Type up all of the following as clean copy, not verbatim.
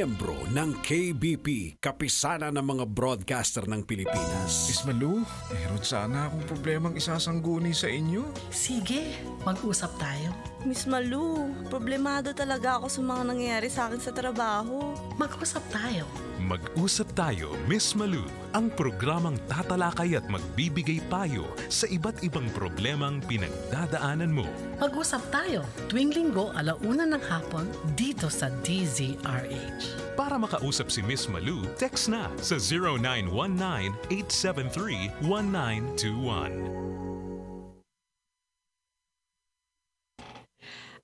miyembro ng KBP, Kapisanan ng mga Broadcaster ng Pilipinas. Miss Malu, meron sana akong problemang isasangguni sa inyo. Sige, mag-usap tayo. Miss Malu, problemado talaga ako sa mga nangyayari sa akin sa trabaho. Mag-usap tayo. Mag-usap tayo, Miss Malu, ang programang tatalakay at magbibigay payo sa iba't ibang problemang pinagdadaanan mo. Mag-usap tayo tuwing Linggo 1:00 ng hapon dito sa DZRH. Para makausap si Miss Malu, text na sa 0919-873-1921.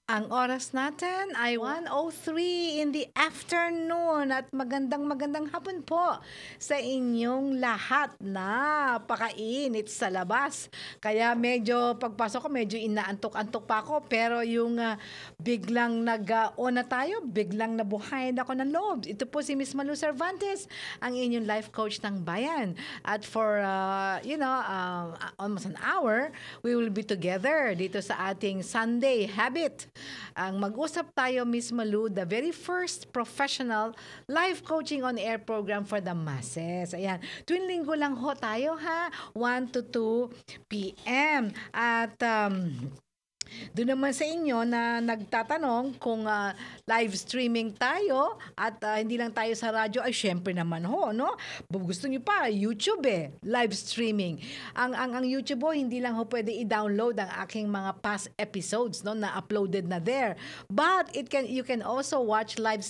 Ang oras natin ay 1:03 in the afternoon at magandang hapon po sa inyong lahat. Napakainit sa labas. Kaya medyo pagpasok ko medyo inaantok-antok pa ako, pero yung biglang nag-on na tayo, biglang nabuhayin ako ng loob. Ito po si Miss Malu Cervantes, ang inyong life coach ng bayan. At for almost an hour, we will be together dito sa ating Sunday Habit. Ang mag-usap tayo, Miss Malu, the very first professional life coaching on air program for the masses. Ayan, tuwing Linggo lang ho tayo, ha? 1 to 2 p.m. At doon naman sa inyo na nagtatanong kung live streaming tayo at hindi lang tayo sa radyo, ay syempre naman ho, no? Gusto niyo pa YouTube live streaming. Ang YouTube hindi lang ho pwede i-download ang aking mga past episodes, no, na uploaded na there. But you can also watch live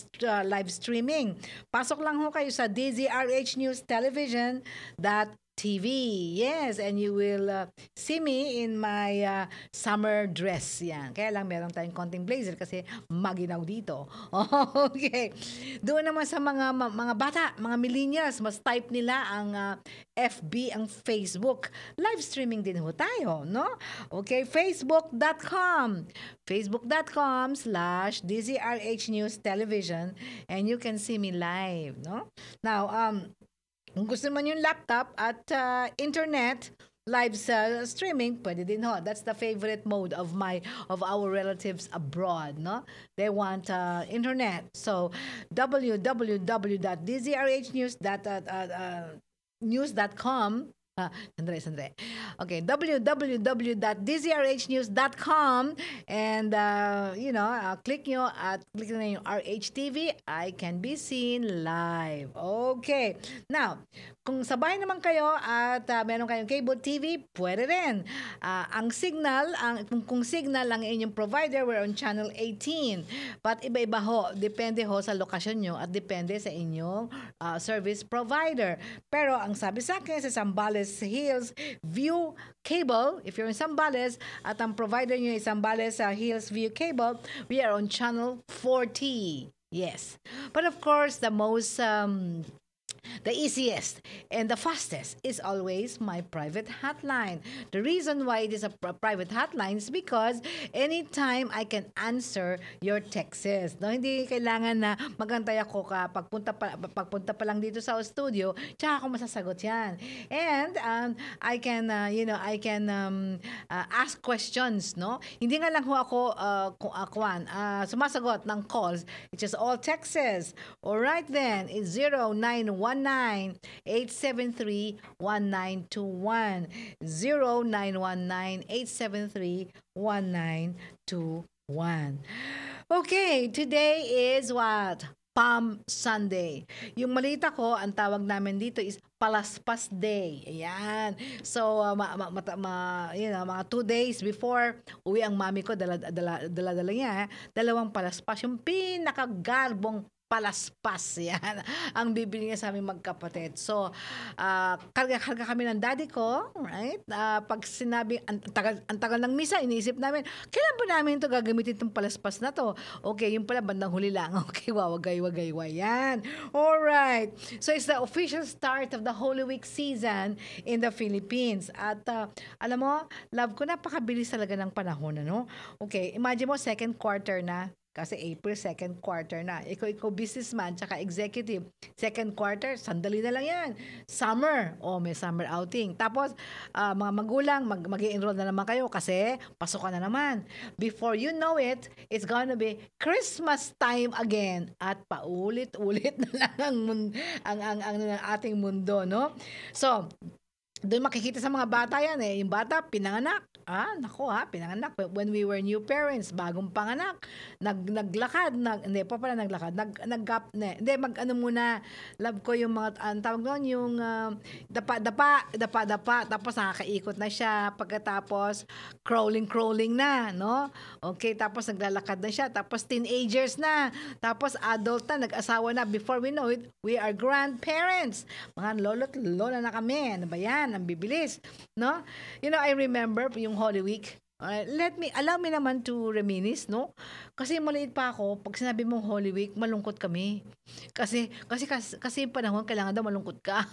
streaming. Pasok lang ho kayo sa DZRH News Television TV. Yes, and you will see me in my summer dress. Yan. Kaya lang meron tayong konting blazer kasi maginaw dito. Okay. Doon naman sa mga bata, mga millennials, mas type nila ang FB, ang Facebook. Live streaming din ho tayo, no? Okay, facebook.com/DZRH News Television, and you can see me live, no? Now, kung gusto naman yung laptop at internet, live streaming, pwede din ho. That's the favorite mode of our relatives abroad, no? They want internet. So, www.dzrhnews.com. Sandre. Okay, www.dzrhnews.com, and click na yung RHTV. I can be seen live. Okay. Now, kung sabay naman kayo at meron kayong cable TV, pwede rin. Ang signal, kung signal ang inyong provider, we're on channel 18. But iba-iba ho, depende ho sa lokasyon nyo at depende sa inyong service provider. Pero ang sabi sa akin, sa Zambales Hills View Cable, if you're in Zambales at ang provider nyo is Zambales Hills View Cable, we are on channel 40. Yes. But of course, the easiest and the fastest is always my private hotline. The reason why it is a private hotline is because anytime I can answer your texts. No, hindi kailangan na magantay ako pagpunta pa lang dito sa studio, tsaka ako masasagot yan. And I can ask questions, no? Hindi nga lang ho ako sumasagot ng calls. It's just all texts. All right then, it's 0919-873-1921. 0919-873-1921. Okay, today is what? Palm Sunday. Yung malita ko, ang tawag namin dito is Palaspas Day. Ayan. So, mga 2 days before uwi ang mami ko, dala niya, 2 palaspas. Yung pinakagarbong palaspas, yan ang bibili niya sa aming magkapatid. So, karga kami ng daddy ko, right? Pag sinabi, ang tagal ng misa, iniisip namin, kailan ba namin ito gagamitin itong palaspas na to? Okay, yung pala, bandang huli lang. Okay, wagay, yan. Alright. So, it's the official start of the Holy Week season in the Philippines. At, alam mo, love ko, napakabilis talaga ng panahon, ano? Okay, imagine mo, second quarter na, Kasi April, second quarter na. Ikaw businessman, tsaka executive. Second quarter, sandali na lang yan. Summer, may summer outing. Tapos, mga magulang, mag-i-enroll na naman kayo kasi pasukan na naman. Before you know it, it's gonna be Christmas time again. At paulit-ulit na lang ang ating mundo, no? So, doon makikita sa mga bata yan eh. Yung bata, pinanganak. Pinanganak. When we were new parents, bagong panganak, naglakad, love ko yung mga, tawag doon, yung dapa, tapos nakakaikot na siya, pagkatapos, crawling na, no? Okay, tapos naglalakad na siya, tapos teenagers na, tapos adult na, nag-asawa na, before we know it, we are grandparents. Mga lolo't lola na kami. Ano ba yan? Ang bibilis, no? You know, I remember yung Holy Week. Allow me naman to reminisce, no? Kasi maliit pa ako, pag sinabi mong Holy Week, malungkot kami. Kasi yung panahon, kailangan daw malungkot ka.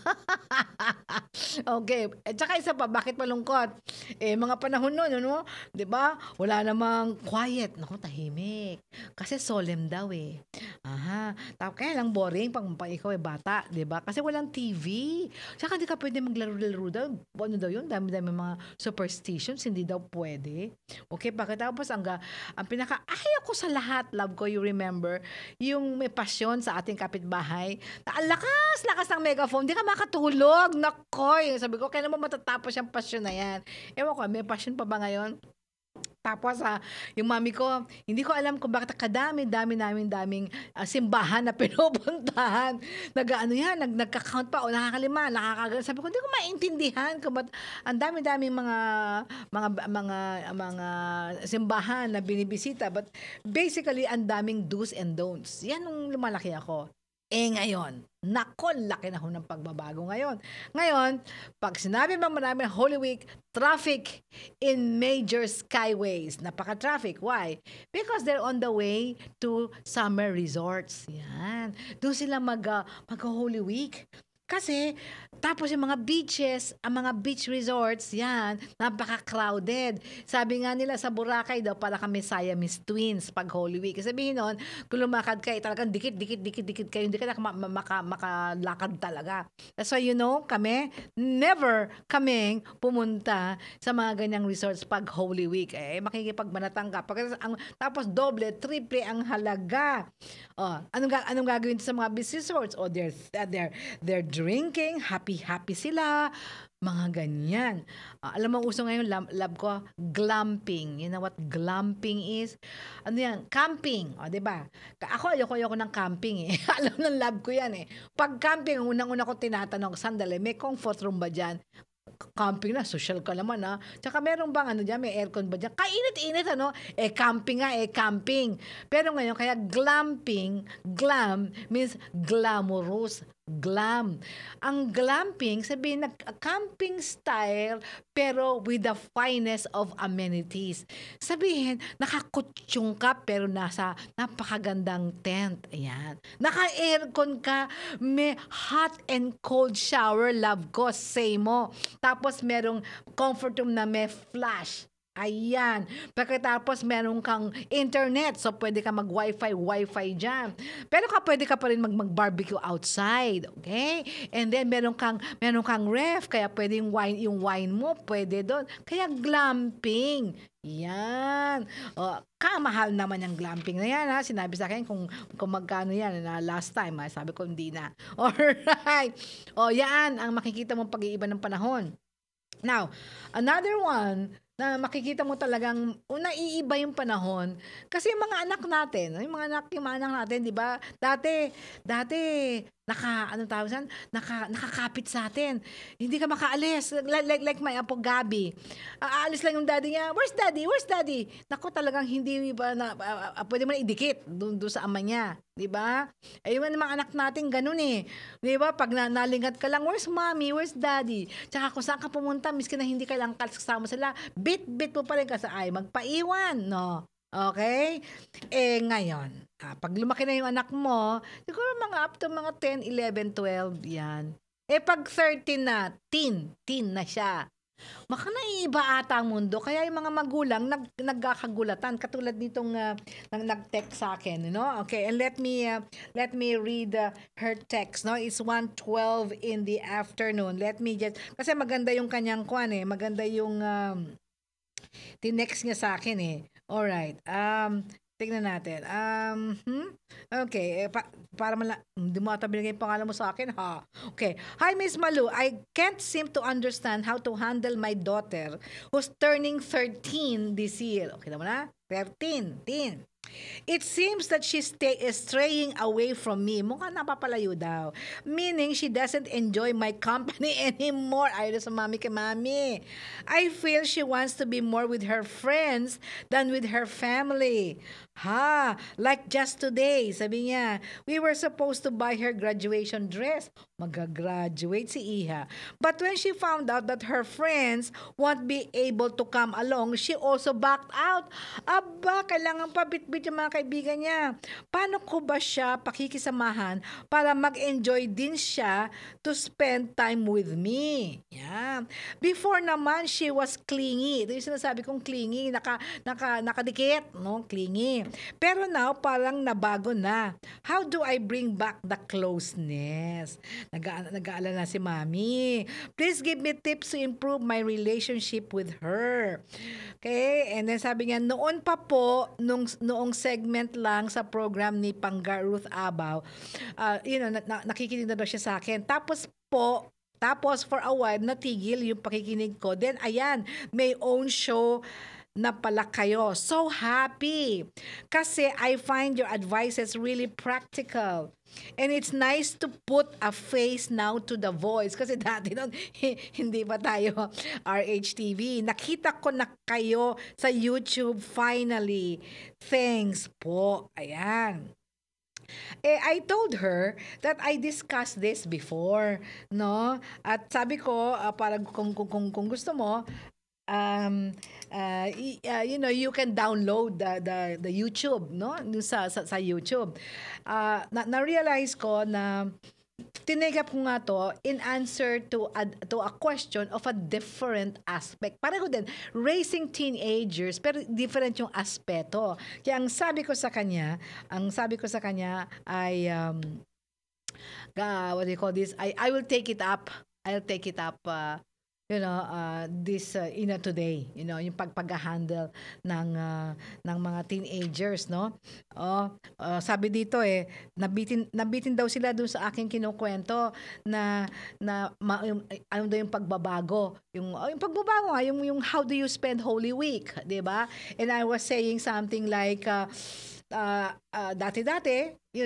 Okay. At saka isa pa, bakit malungkot? Mga panahon nun, no? 'Di ba? Wala namang quiet. Naku, tahimik. Kasi solemn daw eh. Kaya lang boring pag ikaw bata, 'di ba? Kasi walang TV. Saka hindi ka pwede maglaro-laro daw. Ano daw yun? Dami-dami mga superstitions, hindi daw pwede. Okay, pagkatapos ang pinaka-ayaw ko sa lahat, love ko, you remember, yung may pasyon sa ating kapitbahay. Ang lakas ng megaphone, hindi ka makatulog. Nakoy, sabi ko, kailan mo matatapos yung pasyon na yan? Ewan ko, may pasyon pa ba ngayon? Tapos yung mami ko, hindi ko alam kung bakit daming simbahan na pinupuntahan. Nagka-count pa o nakaka5, Sabi ko, hindi ko maintindihan kung ba't ang daming mga simbahan na binibisita. But basically, ang daming do's and don'ts. Yan nung lumalaki ako. Ngayon, laki na ho ng pagbabago ngayon. Ngayon, pag sinabi bang marami ng Holy Week, traffic in major skyways. Napaka-traffic. Why? Because they're on the way to summer resorts. Yan. Doon sila mag-Holy Week. Kasi, tapos yung mga beaches, ang mga beach resorts, yan, napaka-crowded. Sabi nga nila sa Boracay daw, para kami Siamese twins pag Holy Week. Sabihin nun, kung lumakad kayo, talagang dikit kayo, hindi ka makalakad talaga. That's why, kami, never kaming pumunta sa mga ganyang resorts pag Holy Week. Makikipagbanatang ka. Tapos doble, triple ang halaga. Anong gagawin sa mga beach resorts? They're drinking, happy sila, mga ganyan. Alam mo, uso ngayon, love ko, glamping. You know what glamping is? Ano yan? Camping. Diba? Ako, ayoko ng camping eh. Alam ng love ko yan eh. Pag camping, unang-una ko tinatanong, sandali, may comfort room ba dyan? Camping na, social ka naman ha. Tsaka meron bang dyan, may aircon ba dyan? Kainit-init camping nga, camping. Pero ngayon, kaya glamping, glam means glamorous. Glam. Ang glamping, sabihin na camping style pero with the finest of amenities. Sabihin, nakakutsyung ka pero nasa napakagandang tent. Ayan. Naka-aircon ka, may hot and cold shower, love ko, say mo. Tapos merong comfort room na may flash. Ayan. Pagkatapos meron kang internet, so pwede ka mag-wifi dyan. Pero pwede ka pa rin mag-barbecue outside, okay? And then meron kang ref, kaya pwede yung wine mo, pwede doon. Kaya glamping. Yan. Kamahal naman yung glamping na yan, ha? Sinabi sa akin kung magkano yan na last time, ha? Sabi ko hindi na. Alright. Yan ang makikita mong pag-iiba ng panahon. Now, another one na makikita mo talagang naiiba yung panahon kasi yung mga anak natin, di ba? Dati nakakapit sa atin. Hindi ka makaalis. Like my apo Gabi. Aalis lang yung daddy niya. Where's daddy? Naku, talagang hindi ba pwede mo na idikit doon sa ama niya. Di ba? Yung mga anak natin ganun eh. Di ba? Pag nalingat ka lang, where's mommy? Where's daddy? Tsaka kung saan ka pumunta, miski na hindi ka lang kasama sila, bit mo pa rin kasi magpaiwan, no? Okay? Ngayon, pag lumaki na yung anak mo, siguro mga up to mga 10, 11, 12, yan. Pag 13 na, teen na siya. Baka naiiba ata ang mundo. Kaya yung mga magulang nagkakagulatan. Katulad nitong nag-text sa akin. Okay, and let me read her text. It's 1:12 in the afternoon. Let me just... Kasi maganda yung kanyang kwan eh. Maganda yung... tinext niya sa akin eh. Alright. Tignan natin. Okay. Para hindi mo ata binigay yung pangalan mo sa akin, ha? Okay. Hi, Miss Malu. I can't seem to understand how to handle my daughter who's turning 13 this year. Okay naman na? 13. It seems that she's straying away from me. Mukhang napapalayo daw. Meaning she doesn't enjoy my company anymore. Ayaw sa mami kay mami. I feel she wants to be more with her friends than with her family. Like just today, sabi niya, we were supposed to buy her graduation dress. Mag-graduate si Iha. But when she found out that her friends won't be able to come along, she also backed out. Aba, kailangan pa bitbit yung mga kaibigan niya. Paano ko ba siya pakikisamahan para mag-enjoy din siya to spend time with me? Yeah. Before naman, she was clingy. Ito yung sinasabi kong clingy. Nakadikit. No? Clingy. Pero now, parang nabago na. How do I bring back the closeness? Nag-aalala si mami. Please give me tips to improve my relationship with her. Okay? And then sabi niya, noon pa po, noong segment lang sa program ni Panggar Ruth Abaw, nakikinig na daw siya sa akin. Tapos for a while, natigil yung pakikinig ko. Then, ayan, may own show na pala kayo. So happy. Kasi I find your advices really practical. And it's nice to put a face now to the voice. Kasi dati nun, hindi pa tayo RHTV. Nakita ko na kayo sa YouTube finally. Thanks po. Ayan. I told her that I discussed this before, no? At sabi ko, para kung gusto mo, you can download the YouTube, no? Sa YouTube. Na-realize ko na tinigap ko nga to in answer to a question of a different aspect. Pareho din, raising teenagers, pero different yung aspeto. Kaya ang sabi ko sa kanya ay what do you call this? I will take it up. I'll take it up this today, yung pag-handle ng mga teenagers, no? Sabi dito nabitin daw sila dun sa aking kinukwento na ano daw yung pagbabago, yung pagbabago nga, yung how do you spend Holy Week, 'di ba? And I was saying something like dati-dati, what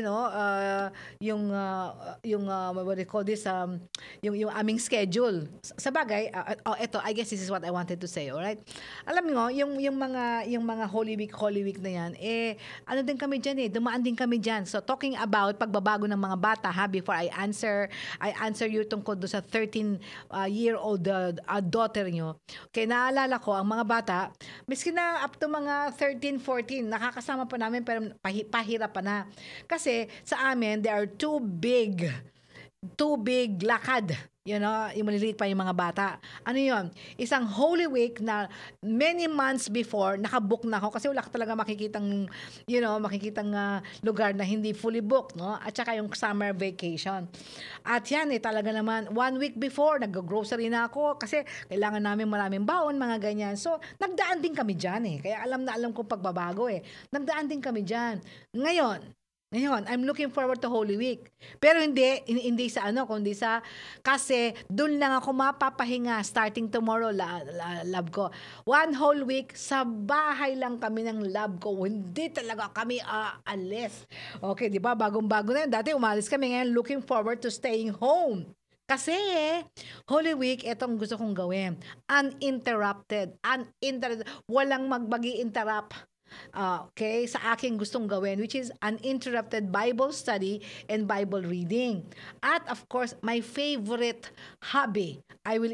do you call this, yung aming schedule. Sa bagay, eto, I guess this is what I wanted to say, alright? Alam mo, yung mga Holy Week na yan, ano din kami dyan dumaan din kami dyan. So, talking about pagbabago ng mga bata, before I answer you tungkol do sa 13-year-old daughter nyo. Okay, naalala ko, ang mga bata, miski na up to mga 13, 14, nakakasama pa namin, pero pahirap pa na. Kasi sa amin, there are too big lakad. Yung maliliit pa yung mga bata. Ano yun? Isang Holy Week na many months before, nakabook na ako kasi wala ka talaga makikitang lugar na hindi fully booked, no? At saka yung summer vacation. At yan, talaga naman, 1 week before, nag-grocery na ako kasi kailangan namin maraming baon, mga ganyan. So, nagdaan din kami dyan Kaya alam ko pagbabago Nagdaan din kami dyan. Ngayon, I'm looking forward to Holy Week. Pero hindi sa kundi sa, kasi doon lang ako mapapahinga starting tomorrow, lab ko. 1 whole week, sa bahay lang kami ng lab ko. Hindi talaga kami aalis. Okay, di ba? Bagong-bago na yun. Dati umalis kami, ngayon looking forward to staying home. Kasi, Holy Week, itong gusto kong gawin. Uninterrupted. Walang magbagi-interrupt. Okay, sa aking gustong gawin, which is uninterrupted Bible study and Bible reading. At of course, my favorite hobby. I will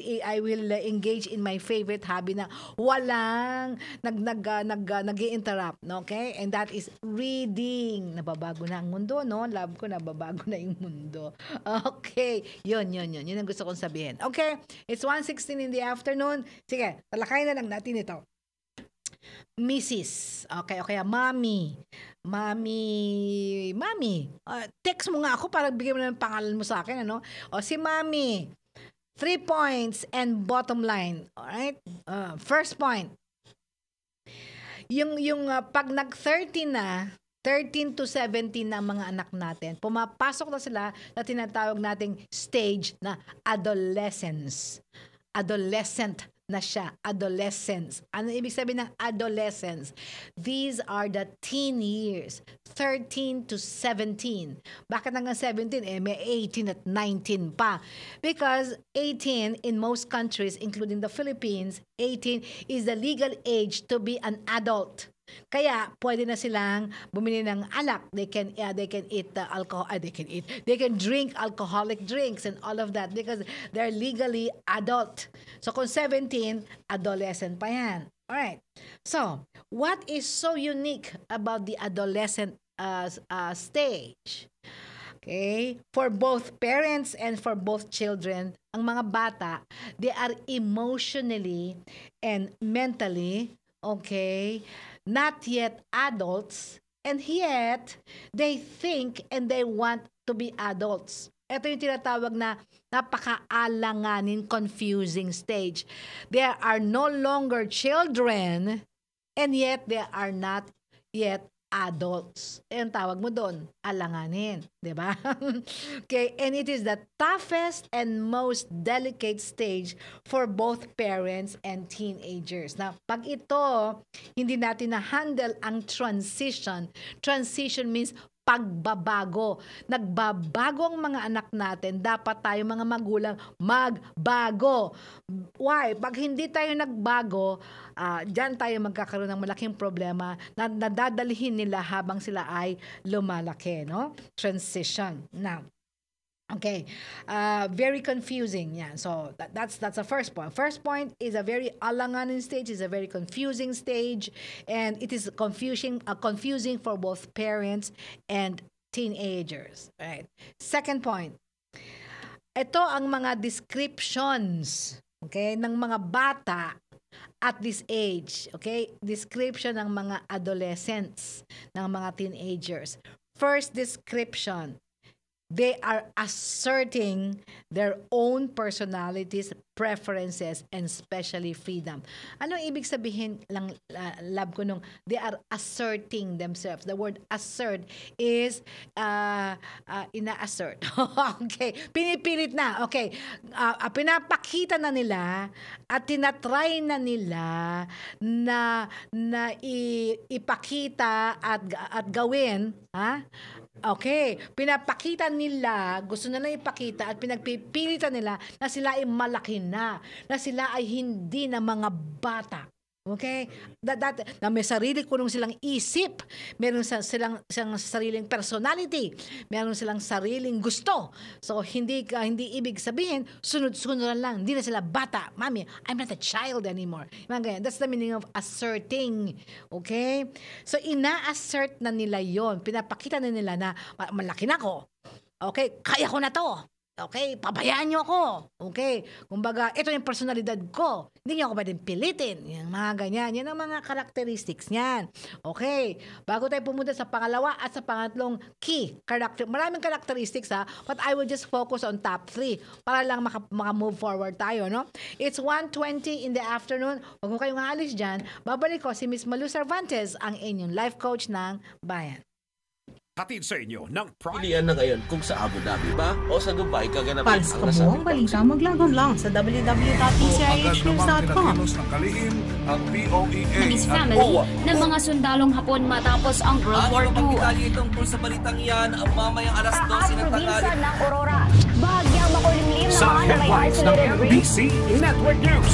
engage in my favorite hobby na walang nag-i-interrupt, okay? And that is reading. Nababago na ang mundo, no? Love ko, nababago na yung mundo. Okay, yun ang gusto kong sabihin. Okay, it's 1:16 in the afternoon. Sige, talakayin na lang natin ito. Mrs. Okay, Mommy. Text mo nga ako para bigyan mo na ng pangalan mo sa akin, ano? O, si Mommy. 3 points and bottom line. Alright? First point. Yung pag nag-13 na, 13 to 17 na mga anak natin, pumapasok na sila sa tinatawag nating stage na adolescence. Adolescent na siya. Adolescence. Ano ibig sabihin ng adolescence? These are the teen years. 13 to 17. Bakit hanggang 17? May 18 at 19 pa. Because 18 in most countries, including the Philippines, 18 is the legal age to be an adult. Kaya pwede na silang bumili ng alak. They can eat alcohol. They can drink alcoholic drinks and all of that because they're legally adult. So kung 17, adolescent pa yan. Alright. So, what is so unique about the adolescent stage? Okay? For both parents and for both children, ang mga bata, they are emotionally and mentally, okay, not yet adults, and yet they think and they want to be adults. Ito yung tinatawag na napaka-alanganin, confusing stage. They are no longer children, and yet they are not yet adults. Ang tawag mo doon, alanganin. Diba? Okay, and it is the toughest and most delicate stage for both parents and teenagers. Now, pag ito, hindi natin na-handle ang transition. Transition means pagbabago. Nagbabago ang mga anak natin, dapat tayo mga magulang magbago. Why? Pag hindi tayo nagbago, dyan tayo magkakaroon ng malaking problema na nadadalhin nila habang sila ay lumalaki, no? Transition. Now, okay, very confusing. Yeah, so that's the first point. First point is a very alanganin stage, is a very confusing stage, and it is confusing for both parents and teenagers. Right. Second point. Ito ang mga descriptions, okay, ng mga bata at this age, okay? Description ng mga adolescents, ng mga teenagers. First description. They are asserting their own personalities, preferences, and especially freedom. Anong ibig sabihin lang, love ko nung they are asserting themselves? The word assert is ina-assert. Okay. Pinipilit na. Okay. Pinapakita na nila at tinatry na nila na ipakita at gawin, ha? Okay, pinapakita nila, gusto nila ipakita at pinagpipilitan nila na sila ay malaki na sila ay hindi na mga bata. Okay? Na may sarili kunong silang isip, meron silang sariling personality, meron silang sariling gusto. So, hindi ibig sabihin, sunod-sunod lang, hindi na sila bata. Mami, I'm not a child anymore. That's the meaning of asserting. Okay? So, ina-assert na nila yon, pinapakita na nila na malaki na ako. Okay? Kaya ko na to. Okay, pabayaan niyo ako. Okay, kumbaga, ito yung personalidad ko. Hindi niyo ako pwedeng pilitin. Yung mga ganyan. Yan ang mga characteristics niyan. Okay, bago tayo pumunta sa pangalawa at sa pangatlong key. Maraming characteristics ha, but I will just focus on top 3 para lang maka-move forward tayo, no? It's 1:20 in the afternoon. Huwag mo kayong aalis dyan. Babalik ko si Miss Malu Cervantes, ang inyong life coach ng Bayan. Hatid sa inyo ng Prime. Pilihan na ngayon kung sa Abu Dhabi ba o sa Dubai kaganapin Para sa kabuang balita, maglagon lang sa www.pcrhnews.com. ng kalihim, ang POEA Naging at family OWA. ng mga sundalong Hapon matapos ang World War II. Detalye tungkol sa balitang yan ang mamayang alas 12 ng tanghali. ng Aurora. Bahagyang makulimlim Sa naman na may headlines ng isolated rain. NBC Network News.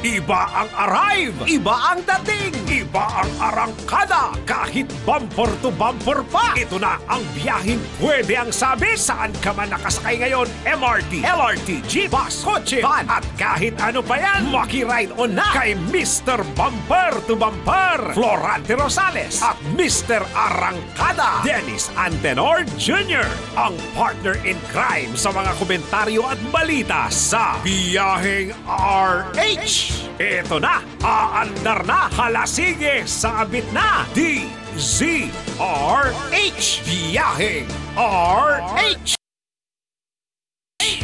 Iba ang arrive, iba ang dating, iba ang arangkada. Kahit bumper to bumper pa, ito na ang biyaheng pwede ang sabi. Saan ka man nakasakay ngayon, MRT, LRT, jeep, bus, kotse, van, at kahit ano pa yan, makiride on na kay Mr. Bumper to Bumper, Florante Rosales at Mr. Arangkada, Dennis Antenor Jr., ang partner in crime sa mga komentaryo at balita sa Biyaheng RH. Ito na, aandar na, halasige, sabit na, DZRH, Biyaheng RH.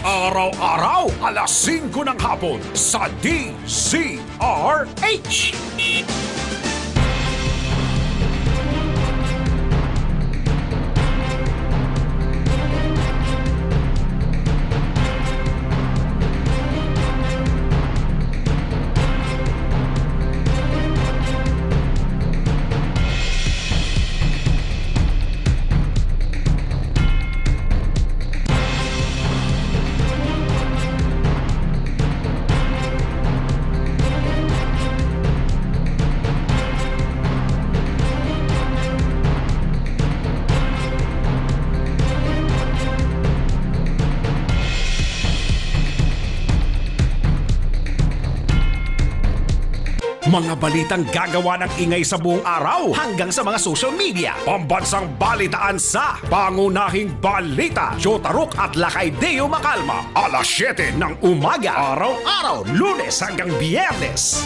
Araw-araw, alas 5 ng hapon sa DZRH. Mga balitang gagawa ng ingay sa buong araw hanggang sa mga social media. Pambansang balitaan sa Pangunahing Balita. Jotaruk at Lakay Deo Macalma. Alas 7 ng umaga. Araw-araw, Lunes hanggang Biyernes.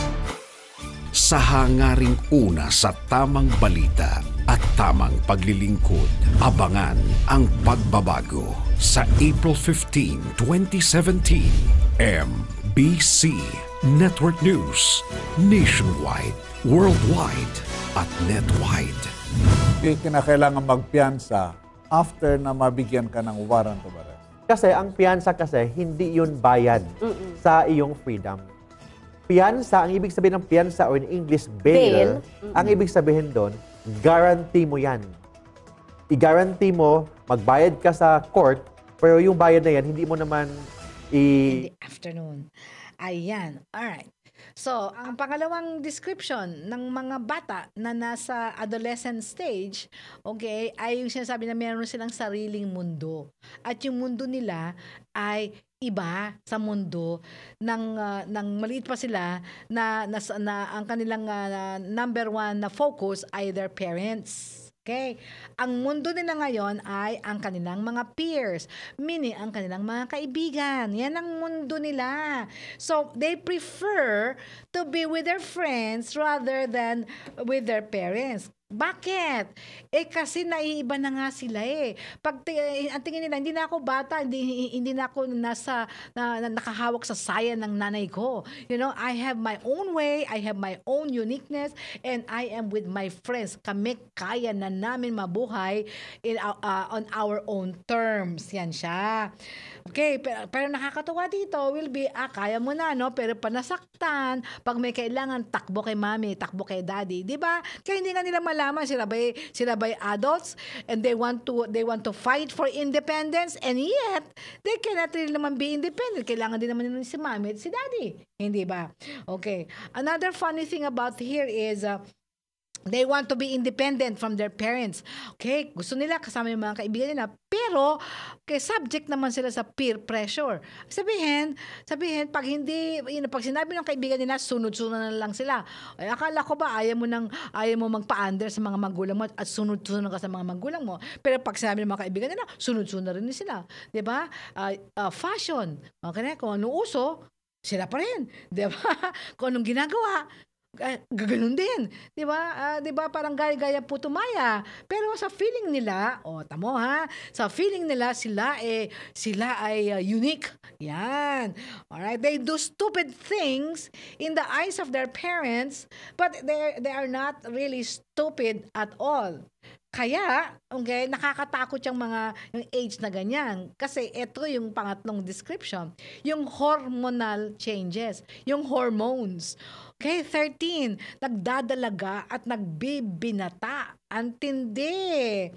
Sa hangaring una sa tamang balita at tamang paglilingkod, abangan ang pagbabago sa April 15, 2017. MBC Network News, nationwide, worldwide, at netwide. Kinakailangan magpiyansa after na mabigyan ka ng warrant of arrest. Kasi ang piyansa kasi, hindi yun bayad sa iyong freedom. Piyansa, ang ibig sabihin ng piyansa or in English, bail, ang ibig sabihin doon, guarantee mo yan. I-guarantee mo, magbayad ka sa court, pero yung bayad na yan, hindi mo naman In the afternoon. Ayan. Alright. So, ang pangalawang description ng mga bata na nasa adolescent stage, okay, ay yung sinasabi na meron silang sariling mundo. At yung mundo nila ay iba sa mundo ng maliit pa sila na ang kanilang number one na focus ay their parents. Okay? Ang mundo nila ngayon ay ang kanilang mga peers, meaning ang kanilang mga kaibigan. Yan ang mundo nila. So, they prefer to be with their friends rather than with their parents. Bakit? Kasi naiiba na nga sila eh. Ang tingin nila, hindi na ako bata, hindi na ako nakahawak sa sayan ng nanay ko. You know, I have my own way, I have my own uniqueness, and I am with my friends. Kami kaya na namin mabuhay on our own terms. Yan siya. Okay, pero nakakatuwa dito will be, kaya mo na, no? Pero panasaktan, pag may kailangan, takbo kay mami, takbo kay daddy. Diba? Kaya hindi nga nila malaman sila ba adults and they want to fight for independence, and yet they cannot really naman be independent. Kailangan din naman nila si mami at si daddy. Hindi ba? Okay. Another funny thing about here is they want to be independent from their parents. Okay, gusto nila kasama yung mga kaibigan nila, pero subject naman sila sa peer pressure. Sabihin, pag sinabi ng kaibigan nila, sunod-sunod na lang sila. Ay, akala ko ba ayaw mo magpa-under sa mga magulang mo at sunod-sunod ka sa mga magulang mo. Pero pag sinabi ng mga kaibigan nila, sunod-sunod na rin sila. 'Di ba? Fashion. Okay, kung ano uso, sila pa rin. 'Di ba? Kung anong ginagawa, gaganon din. 'Di ba? 'Di ba parang gaya-gaya putumaya. Pero sa feeling nila, tamo ha, sa feeling nila sila ay unique. Yan. All right, they do stupid things in the eyes of their parents, but they are not really stupid at all. Kaya, okay, nakakatakot yung age na ganyan. Kasi ito yung pangatlong description. Yung hormonal changes. Yung hormones. Okay, 13, nagdadalaga at nagbibinata. Antindi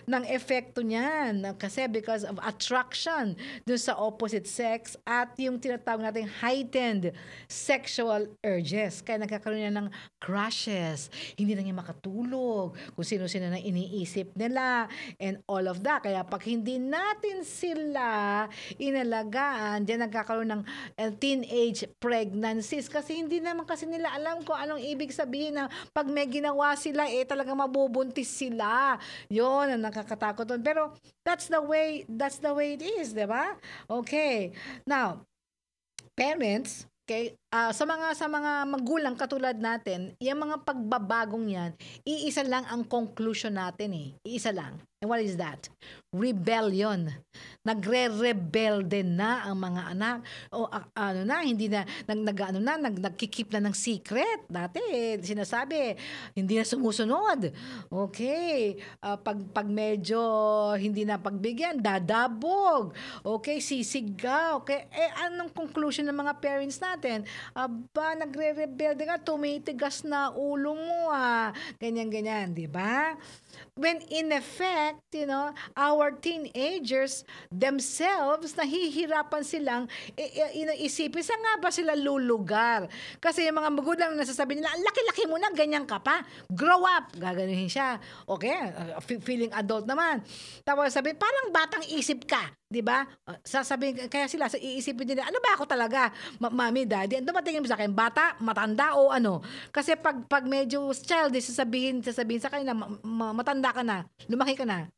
ng epekto niyan. Kasi because of attraction dun sa opposite sex at yung tinatawag natin heightened sexual urges. Kaya nagkakaroon niya ng crushes. Hindi na niya makatulog. Kung sino-sino na iniisip nila. And all of that. Kaya pag hindi natin sila inalagaan, diyan nagkakaroon ng teenage pregnancies. Kasi hindi naman kasi nila alam kung anong ibig sabihin na pag may ginawa sila, talagang mabubuntis sila. Yun ang nakakatakot doon. Pero that's the way it is, di ba? Okay. Now, parents, okay, sa mga magulang katulad natin, yung mga pagbabagong yan, iisa lang ang conclusion natin Iisa lang. And what is that? Rebellion. Nagre-rebelde na ang mga anak. O hindi na nagkikip na ng secret. Dati sinasabi, hindi na sumusunod. Okay. Pag medyo hindi na pagbigyan, dadabog. Okay, sisigaw. Okay. Anong conclusion ng mga parents natin? Nagre-rebelde ka, tumitigas na ulo mo Ganyan-ganyan, di ba? When in effect, our teenagers themselves, nahihirapan silang isipin, saan nga ba sila lulugar? Kasi yung mga magulang nasasabi nila, laki-laki mo na, ganyan ka pa. Grow up. Gaganuhin siya. Okay, feeling adult naman. Tapos sabi, parang batang isip ka. Diba? Sasabihin, kaya sila iisipin nila, ano ba ako talaga? Mami, daddy, ano ba tingin mo sa akin? Bata, matanda o ano? Kasi pag medyo childish, sasabihin sa kanila, matanda ka na, lumaki ka na.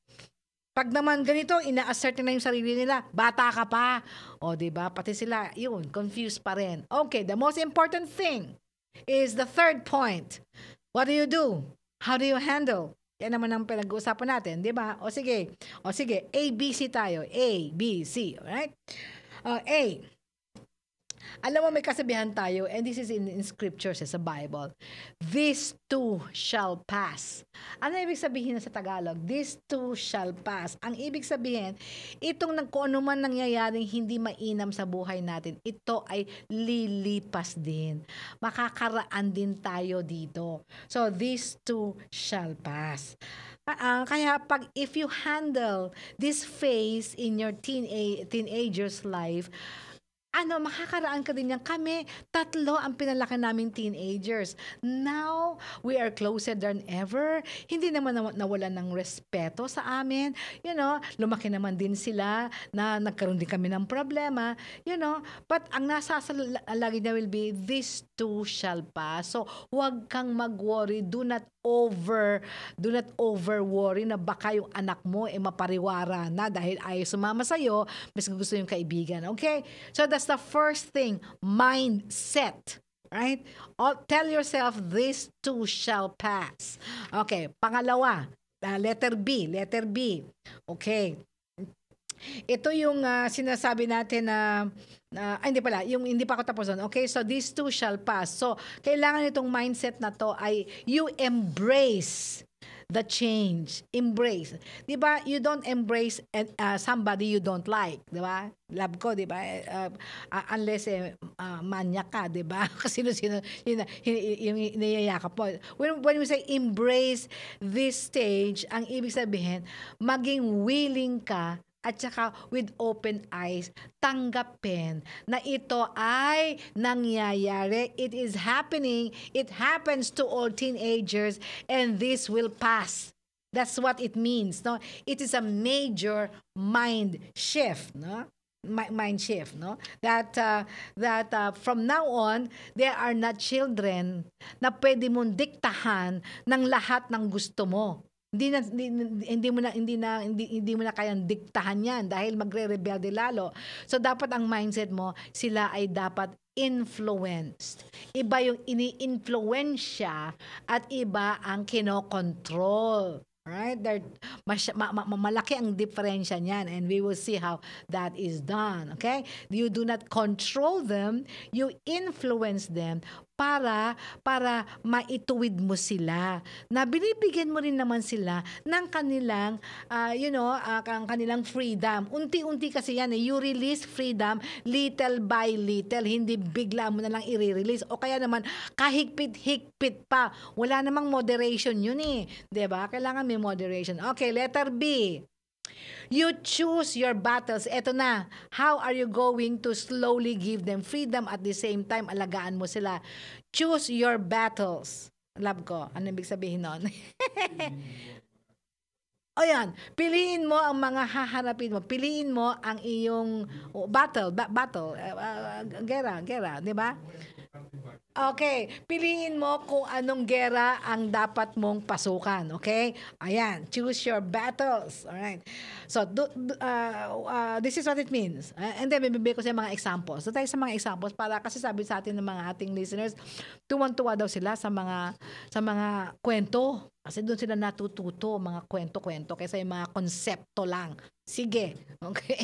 Pag naman ganito, ina-assert na yung sarili nila, bata ka pa. O, diba? Pati sila, yun, confused pa rin. Okay, the most important thing is the third point. What do you do? How do you handle? Yan naman ang pinag-uusapan natin, di ba? O sige, A, B, C tayo. A, B, C, alright? A, alam mo may kasabihan tayo, and this is in scriptures, sa Bible. This too shall pass. Ano ibig sabihin sa Tagalog? This too shall pass. Ang ibig sabihin, itong kung ano man nangyayaring hindi mainam sa buhay natin, ito ay lilipas din. Makakaraan din tayo dito. So, this too shall pass. Kaya if you handle this phase in your teenager's life, makakaraan ka din yan. Kami, 3 ang pinalaki naming teenagers. Now, we are closer than ever. Hindi naman nawalan ng respeto sa amin. Lumaki naman din sila na nagkaroon din kami ng problema. But ang lagi na will be, this too shall pass. So, huwag kang mag-worry. Do not over worry na baka yung anak mo mapariwara na dahil ayaw sumama sa'yo, mas gusto yung kaibigan. Okay? So that's the first thing, mindset. Right? Tell yourself, this too shall pass. Okay, pangalawa, letter B. Okay. Ito yung sinasabi natin na hindi pa ako tapos doon. Okay, so these two shall pass. So, kailangan itong mindset na to ay you embrace the change. Embrace. Di ba? You don't embrace somebody you don't like. Di ba? Love ko, di ba? Unless manyak ka, di ba? Kasi sino yung niyayakap mo. When we say embrace this stage, ang ibig sabihin, maging willing ka at saka with open eyes, tanggapin na ito ay nangyayari. It is happening. It happens to all teenagers and this will pass. That's what it means. No? It is a major mind shift. No? Mind shift. No? That from now on, there are not children na pwede mong diktahan ng lahat ng gusto mo. Hindi mo na kayang diktahan yan dahil magre-rebelde lalo. So dapat ang mindset mo, sila ay dapat influenced. Iba yung ini-influensya at iba ang kinokontrol. Right? Malaki ang diferensya niyan and we will see how that is done. Okay? You do not control them, you influence them para maituwid mo sila. Na binibigyan mo rin naman sila ng kanilang, ang kanilang freedom. Unti-unti kasi yan. You release freedom little by little. Hindi bigla mo na lang i-release. O kaya naman, kahigpit-higpit pa. Wala namang moderation yun eh. Diba? Kailangan may moderation. Okay, letter B. You choose your battles. Eto na. How are you going to slowly give them freedom at the same time alagaan mo sila? Choose your battles. Love ko. Ano ibig sabihin nun? O yan. Piliin mo ang mga haharapin mo. Piliin mo ang iyong battle. Gera. Di ba? Okay, piliin mo kung anong gera ang dapat mong pasukan, okay? Ayan, choose your battles, alright? So, this is what it means. And then, bibigay ko sa mga examples. So, tayo sa mga examples para kasi sabi sa atin ng mga ating listeners, tuwan-tuwa daw sila sa mga kwento. Kasi doon sila natututo, mga kwento-kwento, kaysa yung mga konsepto lang. Sige, okay?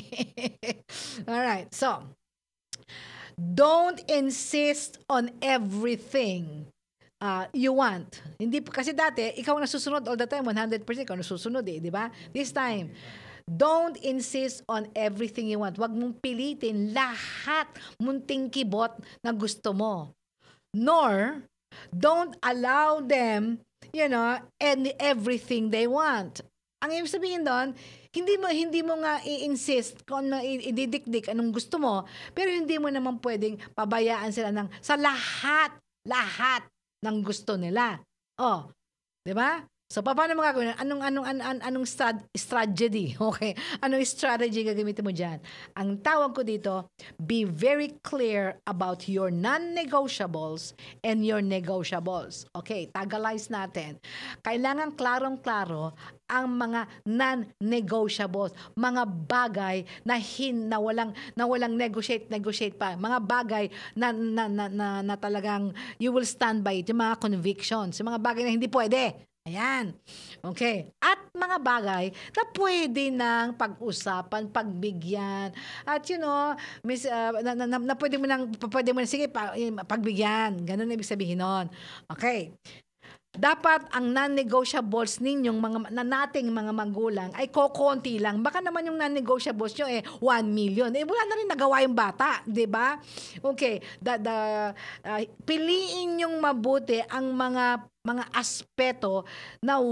Alright, so, don't insist on everything you want. Hindi kasi dati ikaw nasusunod all the time 100% ikaw nasusunod di ba? This time, don't insist on everything you want. Wag mong pilitin lahat munting kibot na gusto mo. Nor don't allow them, and everything they want. Ang ibig sabihin doon, hindi mo nga i-insist kung ididikdik anong gusto mo, pero hindi mo naman pwedeng pabayaan sila sa lahat ng gusto nila. Oh, 'di ba? So paano mo gagawin? Anong strategy? Okay. Anong strategy gagamitin mo diyan? Ang tawag ko dito, be very clear about your non-negotiables and your negotiables. Okay, tagalize natin. Kailangan klarong-klaro ang mga non-negotiables, mga bagay na walang negotiate pa, mga bagay na talagang you will stand by it, yung mga convictions, yung mga bagay na hindi pwede. Ayan. Okay. At mga bagay na pwede nang pag-usapan, pagbigyan. At na pwede mo nang sige, pagbigyan. Ganun ibig sabihin nun. Okay. Dapat ang non-negotiables ninyong nating mga magulang ay kokonti lang. Baka naman yung non-negotiables nyo 1 million. Wala na rin nagawa yung bata, 'di ba? Okay, piliin yung mabuti ang mga aspeto na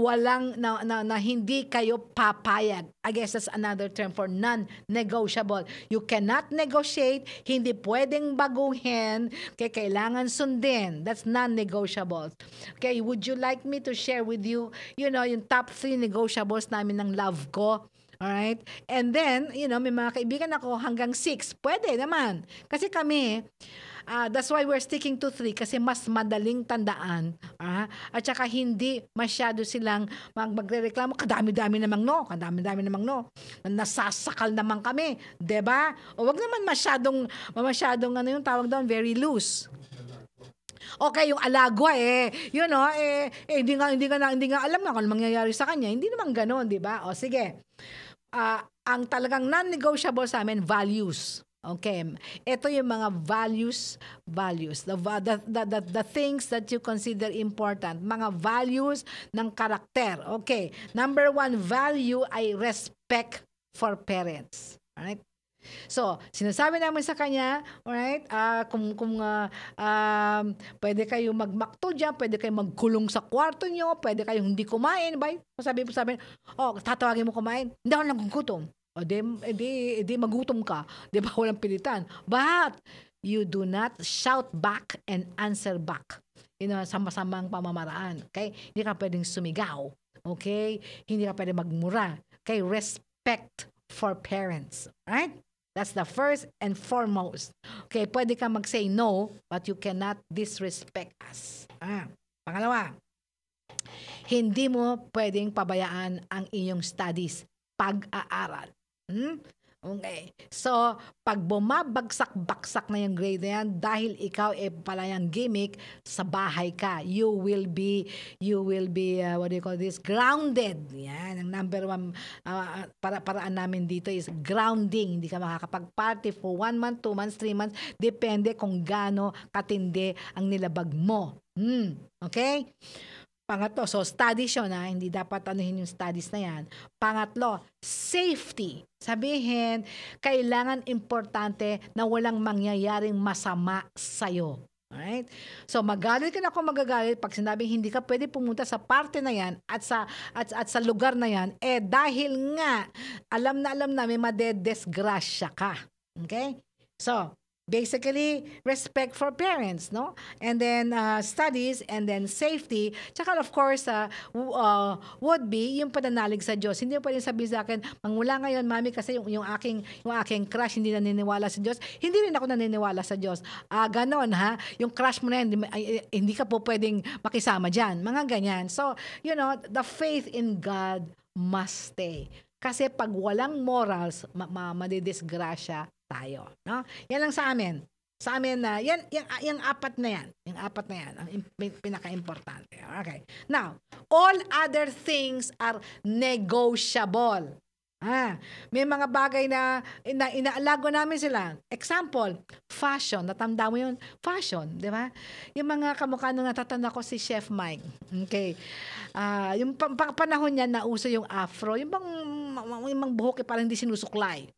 na hindi kayo papayag. I guess that's another term for non-negotiable. You cannot negotiate, hindi pwedeng baguhin, kaya kailangan sundin. That's non-negotiable. Okay, would you like me to share with you, yung top 3 negotiables namin ng love ko? Alright? And then, may mga kaibigan ako hanggang 6. Pwede naman. Kasi kami, that's why we're sticking to 3 kasi mas madaling tandaan. At saka hindi masyado silang magrereklamo. Kadami-dami namang no. Nasasakal naman kami. Diba? O wag naman masyadong yung tawag doon, very loose. Okay, yung alagwa hindi nga alam nga kung mangyayari sa kanya. Hindi naman ganoon, di ba? O sige. Ang talagang non-negotiable sa amin, values. Okay. Ito yung mga values. The things that you consider important. Mga values ng karakter. Okay. Number 1 value ay respect for parents. Alright? So, sinasabi namin sa kanya, alright, kung pwede kayo magmakto dyan, pwede kayo magkulong sa kwarto nyo, pwede kayo hindi kumain, ba? Sabi, tatawagin mo kumain, hindi ako nagugutom. O di magutom ka. Di ba walang pilitan? But, you do not shout back and answer back. Sa masamang pamamaraan. Okay? Hindi ka pwedeng sumigaw. Okay? Hindi ka pwedeng magmura. Okay? Respect for parents. Right? That's the first and foremost. Okay, pwede ka mag-say no, but you cannot disrespect us. Pangalawa, hindi mo pwedeng pabayaan ang iyong studies, pag-aaral. Okay. So, pag bumabagsak-baksak na yung grade na yan, dahil ikaw pala yung gimmick, sa bahay ka. You will be, what do you call this? Grounded. Yan. Ang number one paraan namin dito is grounding. Hindi ka makakapag-party for 1 month, 2 months, 3 months. Depende kung gaano katindi ang nilabag mo. Okay? Pangatlo, so studies yun hindi dapat anuhin yung studies na yan. Pangatlo, safety. Sabihin, kailangan importante na walang mangyayaring masama sa'yo. Alright? So magalit ka na kung magagalit pag sinabing hindi ka pwede pumunta sa parte na yan at sa lugar na yan, dahil nga alam na may madedesgrasya ka. Okay? So, basically, respect for parents, no? And then, studies, and then safety. Tsaka, of course, would be yung pananalig sa Diyos. Hindi mo pwedeng sabihin sa akin, mangmula ngayon, mami, kasi yung aking crush hindi naniniwala sa Diyos. Hindi rin ako naniniwala sa Diyos. Ganon, ha? Yung crush mo na yan, hindi ka po pwedeng makisama dyan. Mga ganyan. So, the faith in God must stay. Kasi pag walang morals, madidisgrasya tayo, no? Yan lang sa amin. Sa amin na yung apat na yan. Yung apat na yan ang pinaka-importante. Okay. Now, all other things are negotiable. May mga bagay na inaalago namin sila. Example, fashion. Natanda mo yun? Fashion, di ba? Yung mga kamukha nung natatanda ko si Chef Mike. Okay. Yung panahon niya nauso yung afro. Yung bang buhok parang hindi sinusuklay.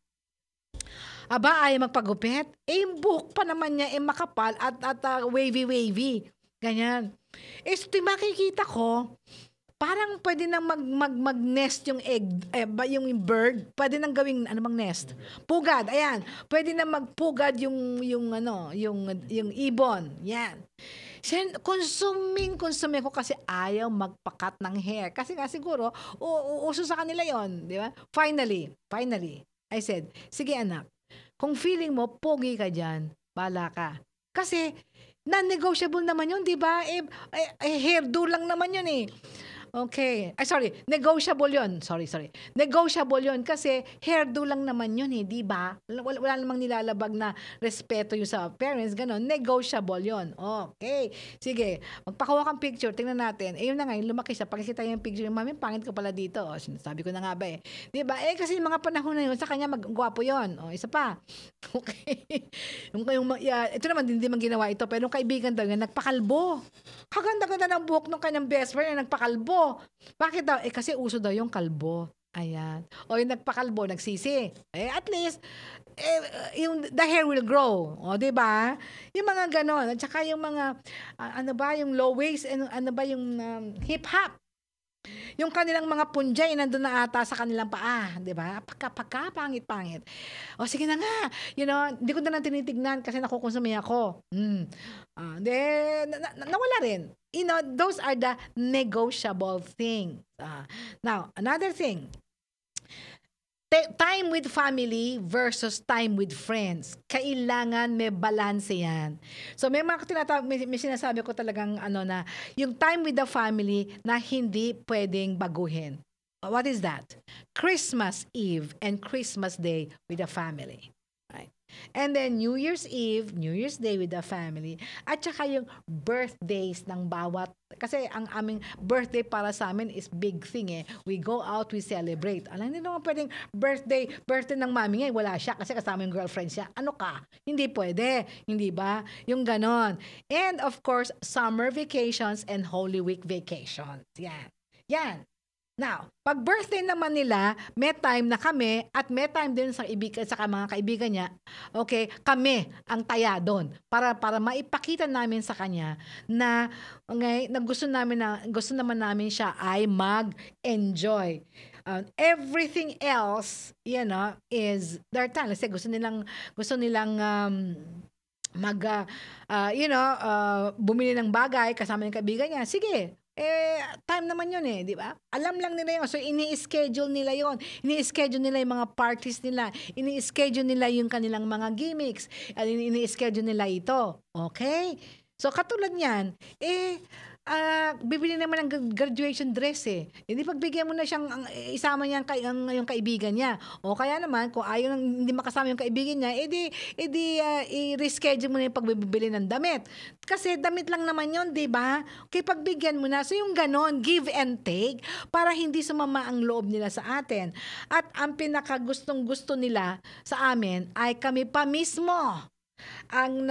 Aba, ayaw magpagupit. Yung buhok pa naman niya makapal at wavy-wavy. Ganyan. Makikita ko, parang pwede nang mag-nest yung egg, yung bird, pwede nang gawing nest? Pugad, ayan. Pwede nang magpugad yung ibon. Yan. Consuming ko kasi ayaw magpakat ng hair. Kasi nga siguro, uso sa kanila yon, di ba? Finally, I said, sige anak, kung feeling mo, pogi ka dyan, bala ka. Kasi, non-negotiable naman yun, di ba? Hairdo lang naman yun eh. Okay. Negotiable yun. Sorry. Negotiable yun kasi hairdo lang naman yun di ba? Wala namang nilalabag na respeto yung sa parents, gano'n. Negotiable yun. Okay. Sige, magpakuha kang picture, tingnan natin. Yun na nga, lumaki siya. Pakikita yung picture, mami, pangit ka pala dito. Sabi ko na nga ba Di ba? Kasi yung mga panahon na yun, sa kanya gwapo yun. Isa pa. Okay. Ito naman, hindi man ginawa ito, pero yung kaibigan daw yun, nagpakalbo. Kaganda-ganda ng buhok ng kanyang best friend, nagpakalbo. Bakit daw? Kasi uso daw yung kalbo. Ayan. O yung nagpakalbo, nagsisi. At least, the hair will grow. O, diba? Yung mga ganon. At saka yung mga, yung low waist, yung hip-hop. Yung kanilang mga punjay, nandun na ata sa kanilang paa. Diba? Pangit-pangit. O, sige na nga. Hindi ko na lang tinitignan kasi nakukonsumi ako. Nawala rin. Those are the negotiable things. Now, another thing. Time with family versus time with friends. Kailangan may balance yan. So may sinasabi ko talagang na yung time with the family na hindi pwedeng baguhin. What is that? Christmas Eve and Christmas Day with the family. Right? And then New Year's Eve, New Year's Day with the family. At saka yung birthdays ng bawat. Kasi ang aming birthday para sa amin is big thing We go out, we celebrate. Alam niyo naman pwedeng birthday ng mami ngayon, wala siya kasi kasama yung girlfriend siya. Ano ka? Hindi pwede. Hindi ba? Yung ganon. And of course, summer vacations and Holy Week vacations. Yan. Now, pag birthday naman nila, may time na kami at may time din sa mga kaibigan niya, okay, kami ang taya doon para maipakita namin sa kanya na gusto naman namin siya ay mag-enjoy. Everything else, is their time. Kasi gusto nilang bumili ng bagay kasama ng kaibigan niya. Sige. Time naman yun di ba? Alam lang nila yun. So, ini-schedule nila yun. Ini-schedule nila yung mga parties nila. Ini-schedule nila yung kanilang mga gimmicks. Ini-schedule nila ito. Okay? So katulad niyan, bibili naman ng graduation dress eh. Hindi pagbigyan mo na siyang isama niya yung kaibigan niya. O kaya naman, kung ayaw hindi makasama yung kaibigan niya, i-reschedule mo na yung pagbibili ng damit. Kasi damit lang naman yun, di ba? Okay, pagbigyan mo na. So yung ganon, give and take, para hindi sumama ang loob nila sa atin. At ang pinakagustong-gusto nila sa amin ay kami pa mismo ang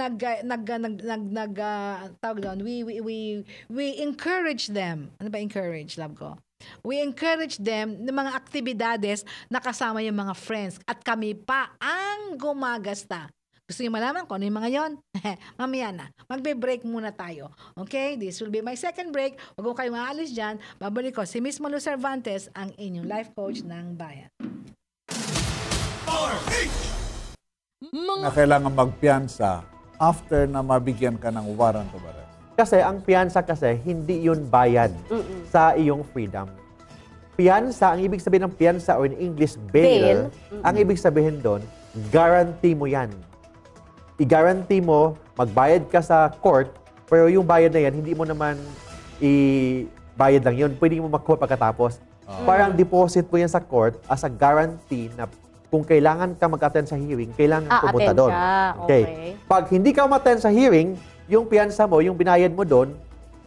tawag doon, we encourage them. Ano ba encourage, love ko? We encourage them ng mga aktibidades na kasama yung mga friends at kami pa ang gumagasta. Gusto niyo malaman kung ano yung mga yon? Mamaya na. Magbe-break muna tayo. Okay? This will be my second break. Huwag ko kayo maalis dyan. Babalik ko si Miss Malu Cervantes, ang inyong life coach ng bayan. Na kailangan magpiyansa after na mabigyan ka ng warrant of arrest. Kasi ang piyansa kasi, hindi yun bayad sa iyong freedom. Piyansa, ang ibig sabihin ng piyansa or in English, bail, ang ibig sabihin doon, guarantee mo yan. I-guarantee mo, magbayad ka sa court, pero yung bayad na yan, hindi mo naman i-bayad lang yun. Pwede mo makuha pagkatapos. Parang deposit mo yan sa court as a guarantee na kung kailangan ka mag-attend sa hearing, kailangan pumunta doon. Okay. Pag hindi ka ma-attend sa hearing, yung piyansa mo, yung binayad mo doon,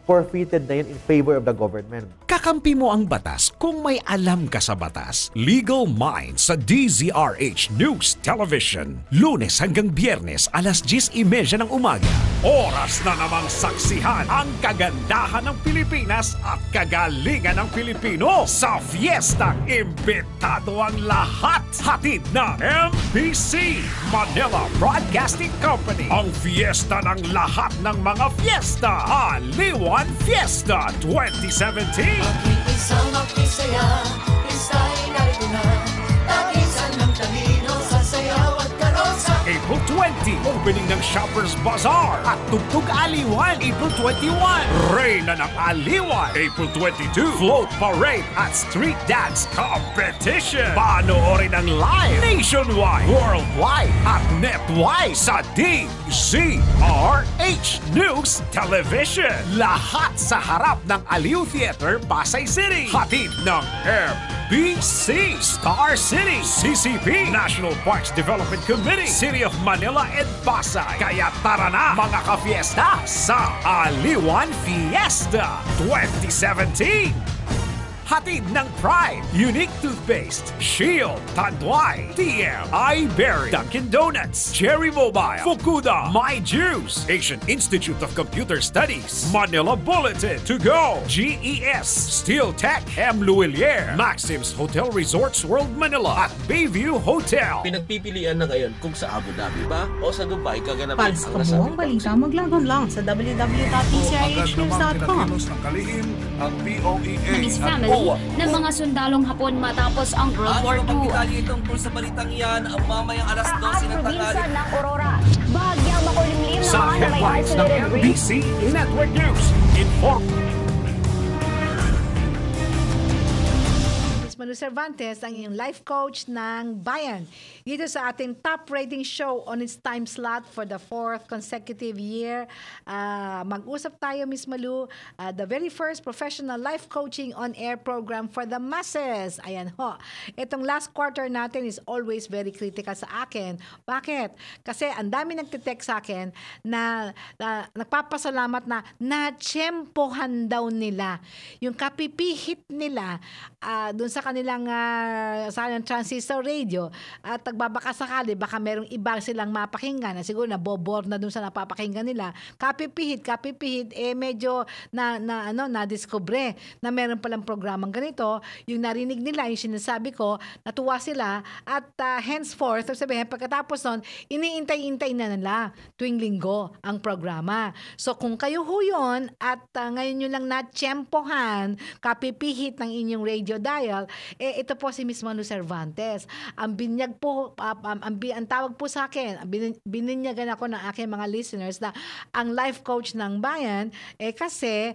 forfeited na yun in favor of the government. Kakampi mo ang batas kung may alam ka sa batas. Legal Minds sa DZRH News Television. Lunes hanggang Biyernes, alas 10:30 ng umaga. Oras na namang saksihan ang kagandahan ng Pilipinas at kagalingan ng Pilipino. Sa fiestang imbitado ang lahat. Hatid ng MBC Manila Broadcasting Company. Ang fiesta ng lahat ng mga fiesta. Aliwan Fiesta 2017. Isang makisaya, isa'y narito na. Tagisan ng talino sa sayaw at karosa. April 20, opening ng Shoppers Bazaar at Tugtog Aliwan. April 21, Reyna ng Aliwan. April 22, Float Parade at Street Dance Competition. Panoorin ang live, nationwide, worldwide at netwide sa DZRH News Television. Lahat sa harap ng Aliw Theater, Pasay City. Hatid ng MBC, Star City, CCP, National Parks Development Committee, City of Manila and Pasay. Kaya tara na mga ka-fiesta sa Aliwan Fiesta 2017. Hatid ng Pride, Unique Toothpaste, Shield, Tanduay, TM, iBerry, Dunkin' Donuts, Cherry Mobile, Fukuda, My Juice, Asian Institute of Computer Studies, Manila Bulletin, To Go, GES, Steel Tech, M. Luwilier, Maxim's Hotel Resorts World Manila at Bayview Hotel. Pinagpipilian na ngayon kung sa Abu Dhabi ba o sa Dubai kaganapin Para sa kabuang balita, maglagon lang sa www.tcrhnews.com. Ang POEA Naging family ng mga sundalong Hapon matapos ang World War II. Detalye tungkol sa balitang yan, ang mamayang alas 12 ng Probinsya tanghali. ng Aurora. Bahagyang makulimlim Sa naman na may headlines ng isolated rain. MBC Network News, inform. Malu Cervantes, ang iyong life coach ng bayan. Dito sa ating top rating show on its time slot for the 4th consecutive year. Mag-usap tayo, Miss Malu, the very first professional life coaching on-air program for the masses. Ayan ho. Itong last quarter natin is always very critical sa akin. Bakit? Kasi ang dami nagtitext sa akin na nagpapasalamat na natsyempohan daw nila. Yung kapipihit nila dun sa kanilang transistor radio at nagbabaka sakali baka merong iba silang mapakinggan na siguro nabobor na dun sa napapakinggan nila, kapipihit medyo na-discover na meron palang programang ganito, yung narinig nila, yung sinasabi ko, natuwa sila at henceforth, sabihin, pagkatapos nun, iniintay-intay na nila tuwing linggo ang programa. So kung kayo ho yun at ngayon nyo lang natsyempohan, kapipihit ng inyong radio dial, ito po si Miss Malu Cervantes. Ang binyag po ang tawag po sa akin, bininyagan ako ng aking mga listeners na ang life coach ng bayan, kasi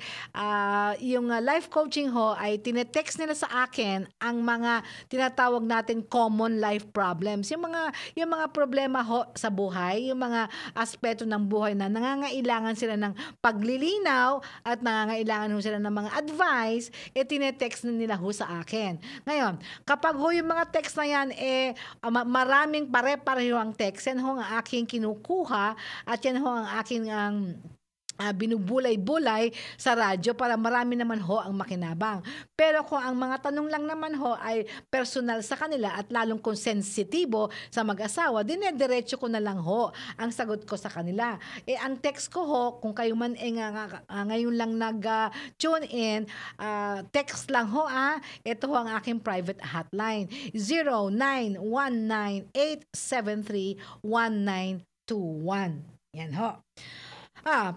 yung life coaching ho ay tinetext nila sa akin ang mga tinatawag natin common life problems. Yung mga problema ho sa buhay, yung mga aspeto ng buhay na nangangailangan sila ng paglilinaw at nangangailangan ho sila ng mga advice, tinetext na nila ho sa akin. Ngayon, kapag ho yung mga text na yan, maraming pare-pareho ang text, yan ho ang aking kinukuha at yan ho ang aking binubulay-bulay sa radyo para marami naman ho ang makinabang. Pero kung ang mga tanong lang naman ho ay personal sa kanila at lalong kung sensitibo sa mag-asawa, dinediretso ko na lang ho ang sagot ko sa kanila. Ang text ko ho, kung kayo man ngayon lang nag-tune in, text lang ho ito ho ang aking private hotline. 0919-873-1921. Yan ho.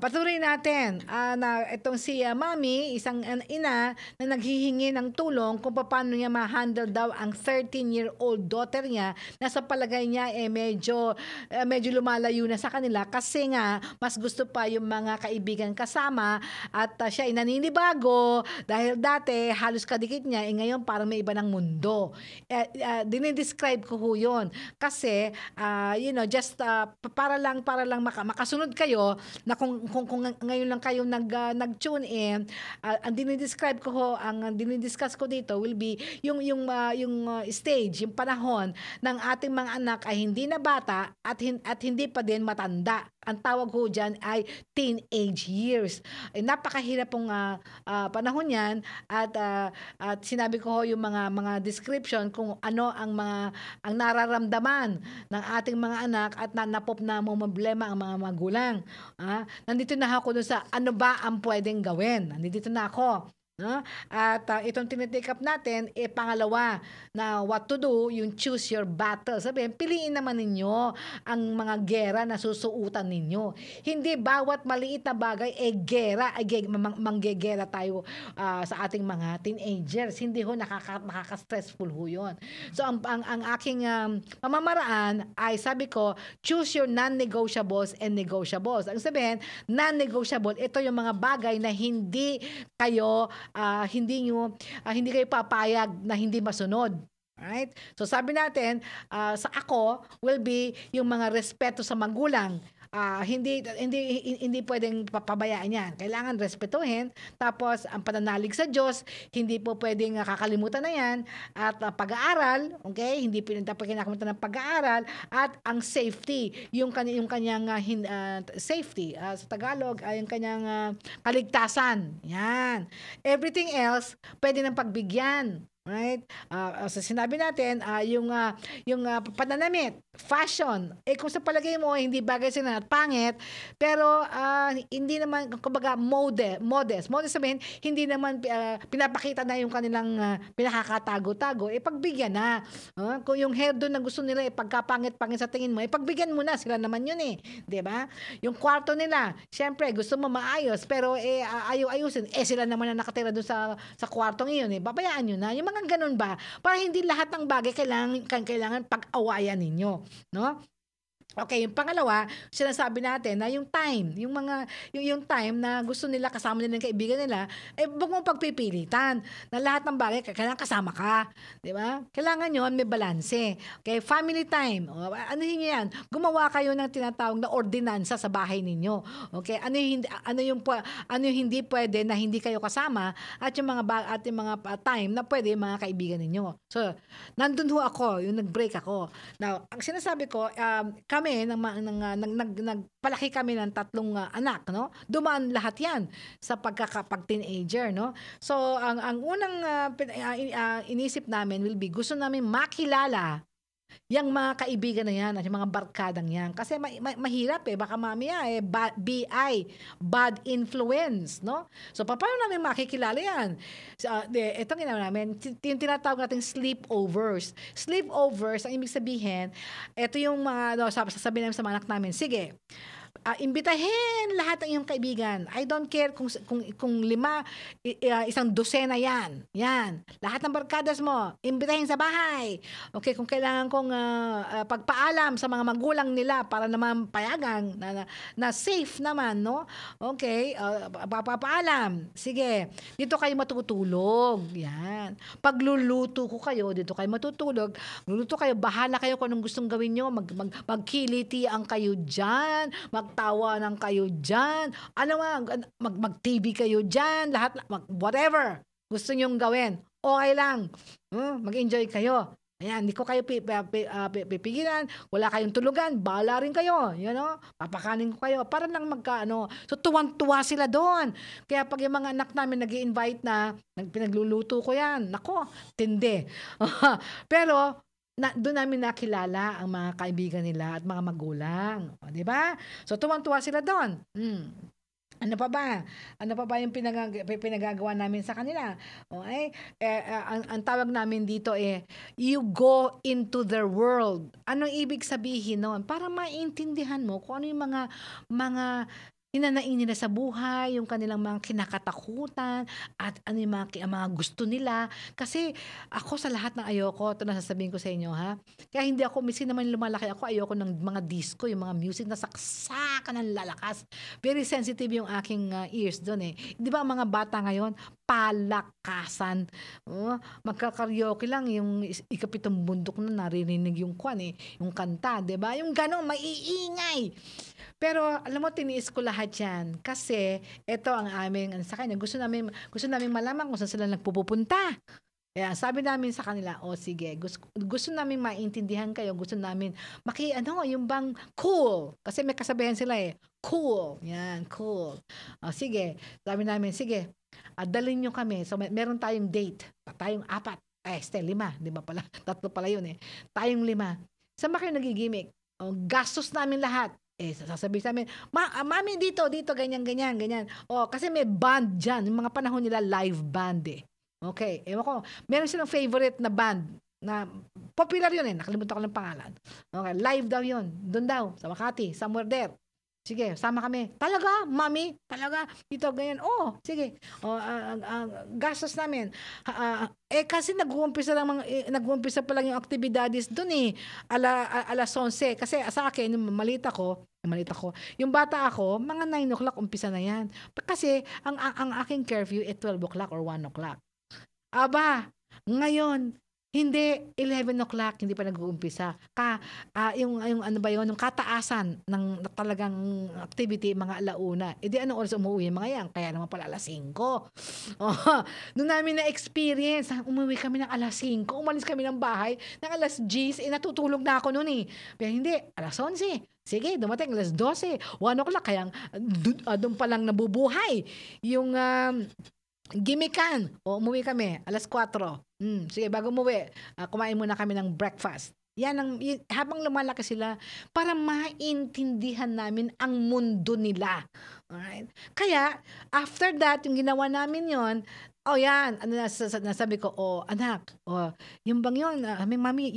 Patuloy natin na itong si Mami, isang ina na naghihingi ng tulong kung paano niya ma-handle daw ang 13-year-old daughter niya na sa palagay niya medyo lumalayo na sa kanila kasi nga mas gusto pa yung mga kaibigan kasama at siya ay naninibago dahil dati halos kadikit niya ngayon parang may iba ng mundo. Dinidescribe ko ho yun kasi just para lang makasunod kayo na kung ngayon lang kayo nag-tune in, ang dinidescribe ko ho, ang dinidiscuss ko dito will be yung stage, yung panahon ng ating mga anak ay hindi na bata at hindi pa din matanda. Ang tawag ho dyan ay teenage years. Napakahirap pong panahon yan at sinabi ko ho yung mga description kung ano ang nararamdaman ng ating mga anak at napop na problema ang mga magulang. Nandito na ako dun sa ano ba ang pwedeng gawin. Nandito na ako. At itong tinitake up natin, pangalawa na what to do, yung choose your battle. Sabihin, piliin naman ninyo ang mga gera na susuutan ninyo. Hindi bawat maliit na bagay, gera, manggegera tayo sa ating mga teenagers. Hindi ho, nakaka-stressful ho yun. So, ang aking pamamaraan ay sabi ko, choose your non-negotiables and negotiables. Ang sabihin, non-negotiable, ito yung mga bagay na hindi kayo hindi kayo papayag na hindi masunod. Right? So sabi natin, sa ako will be yung mga respeto sa magulang. Hindi pwedeng papabayaan yan. Kailangan respetuhin. Tapos, ang pananalig sa Diyos, hindi po pwedeng kakalimutan na yan. At pag-aaral, okay? Hindi pinakalimutan ng pag-aaral. At ang safety, yung kanyang safety. Sa Tagalog, yung kanyang kaligtasan. Yan. Everything else, pwede ng pagbigyan. Right? So sinabi natin, yung pananamit, fashion, kung sa palagay mo, hindi bagay sila at pangit, pero hindi naman, kumbaga, modest sabihin, hindi naman pinapakita na yung kanilang pinakakatago-tago, pagbigyan na. Kung yung hairdo na gusto nila, pagkapangit-pangit sa tingin mo, pagbigyan mo na, sila naman yun diba? Yung kwarto nila, syempre, gusto mo maayos, pero ayaw-ayusin, sila naman na nakatira doon sa kwartong iyon, babayaan nyo na. Yung mga ganun ba? Para hindi lahat ng bagay kailangan pag-awayan ninyo, no? Okay, yung pangalawa, sinasabi natin na yung time, yung time na gusto nila kasama nila ng kaibigan nila, huwag mong pagpipilitan na lahat ng bagay kailangan kasama ka, di ba? Kailangan yun, may balanse. Okay, family time. Ano yun yan? Gumawa kayo ng tinatawag na ordinansa sa bahay ninyo. Okay, ano yung hindi pwede na hindi kayo kasama at yung mga time na pwede yung mga kaibigan ninyo. So, nandun ho ako, yung nag-break ako. Now, ang sinasabi ko, kami nagpalaki kami ng 3 anak, no? Dumaan lahat 'yan sa pag-teenager, no? So ang unang inisip namin will be gusto namin makilala yung mga kaibigan na yan at yung mga barkadang yan. Kasi mahirap baka mamaya bad influence, no? So, paano namin makikilala yan? Itong ginawa namin, yung tinatawag natin sleepovers. Sleepovers, ang ibig sabihin, ito yung mga, sasabihin namin sa mga anak namin, sige, imbitahin lahat ng iyong kaibigan. I don't care kung 5, isang dosena yan. Yan. Lahat ng barkadas mo, imbitahin sa bahay. Okay, kung kailangan kong pagpaalam sa mga magulang nila para naman payagan na safe naman, no? Okay, papaalam. Sige, dito kayo matutulog. Yan. Pagluluto ko kayo, dito kayo matutulog. Luluto kayo, bahala kayo kung anong gustong gawin nyo. Magkilitian kayo dyan. Magtawanan kayo dyan. Ano mag-TV kayo dyan. Lahat, whatever gusto nyong gawin. Okay lang. Mag-enjoy kayo. Ayan, hindi ko kayo pipigilan. Wala kayong tulugan. Bahala rin kayo. You know? Papakanin ko kayo. Para lang So, tuwang-tuwa sila doon. Kaya pag yung mga anak namin nag-i-invite na, pinagluluto ko yan. Nako, tindi. Pero, doon namin nakilala ang mga kaibigan nila at mga magulang. O, di ba? So, tuwang-tuwa sila doon. Ano pa ba? Ano pa ba yung pinagagawa namin sa kanila? Okay? Ang tawag namin dito you go into their world. Anong ibig sabihin noon? Para maintindihan mo kung ano yung mga hinanain nila sa buhay, yung kanilang mga kinakatakutan, at ano yung mga gusto nila. Kasi ako sa lahat ng ayoko, ito na sasabihin ko sa inyo, ha? Kaya hindi ako, miskin naman lumalaki ako, ayoko ng mga disco, yung mga music na saksakan ng lalakas. Very sensitive yung aking ears doon Di ba ang mga bata ngayon, palakasan. Magkakaraoke lang, yung ikapitong bundok na naririnig yung yung kanta, di ba? Yung gano'n, maiingay. Pero alam mo, tiniis ko lahat yan kasi ito ang aming sa kanya. Gusto namin malaman kung saan sila nagpupunta. Kaya sabi namin sa kanila, sige, gusto namin maintindihan kayo, gusto namin yung bang cool. Kasi may kasabihan sila cool. Yan, cool. Sige, sabi namin, sige, dalhin nyo kami. So meron tayong date. Tayong 4. 5, di ba pala? 3 pala yun Tayong 5. Saan ba kayo nagigimik? Gastos namin lahat. Sasabihin sa amin, mami dito, ganyan. Kasi may band dyan. Yung mga panahon nila, live band Okay, ewan ko. Meron silang favorite na band na popular yun Nakalimutan ko ng pangalan. Okay, live daw yun. Doon daw, sa Makati, somewhere there. Sige, sama kami. Talaga, mami? Talaga? Dito, ganyan. Sige. Gastos namin. Kasi nag-uumpisa pa lang yung activities doon alas 11. Kasi sa akin, yung malita ko, yung bata ako, mga 9 o'clock umpisa na yan. Kasi ang aking curfew 12 o'clock or 1 o'clock. Aba, ngayon, hindi 11 o'clock, hindi pa nag-uumpisa. Yung ano ba yun, yung kataasan ng talagang activity, mga 1:00. Di anong oras umuwi mga yan? Kaya naman pala alas 5. Noon namin na-experience, umuwi kami ng alas 5, umalis kami ng bahay ng alas 10, natutulog na ako noon Pero hindi, alas 11. Sige, dumating alas 12, 1 o'clock, kaya doon pa lang nabubuhay. Yung gimikan. Umuwi kami, alas 4. Sige, bago umuwi, kumain muna kami ng breakfast. Habang lumalaki sila, para maintindihan namin ang mundo nila. Alright? Kaya, after that, yung ginawa namin yon, yan, nasabi ko, anak, yung bang yun, mami,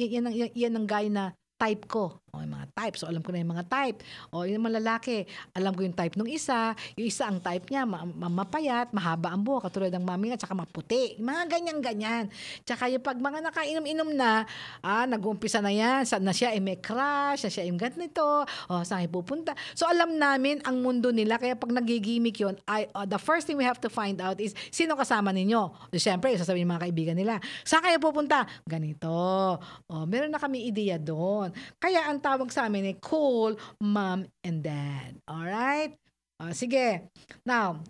yan ang guy na type ko. Yung mga type. So, alam ko na yung mga type. Yung mga lalaki, alam ko yung type ng isa. Yung isa, ang type niya, mapayat, mahaba ang buhok, katulad ng mami niya, tsaka maputi. Mga ganyan-ganyan. Tsaka yung pag mga nakainom-inom na, nag-uumpisa na yan, na siya may crush, na siya yung ganito, saan pupunta. So, alam namin ang mundo nila. Kaya pag nagigimik yun, the first thing we have to find out is, sino kasama ninyo? Siyempre, sasabihin ng mga kaibigan nila, saan kayo pupunta? Ganito. Meron na kami ideya doon. Kaya ang tawag sa amin cool mom and dad. Alright? Sige. Now,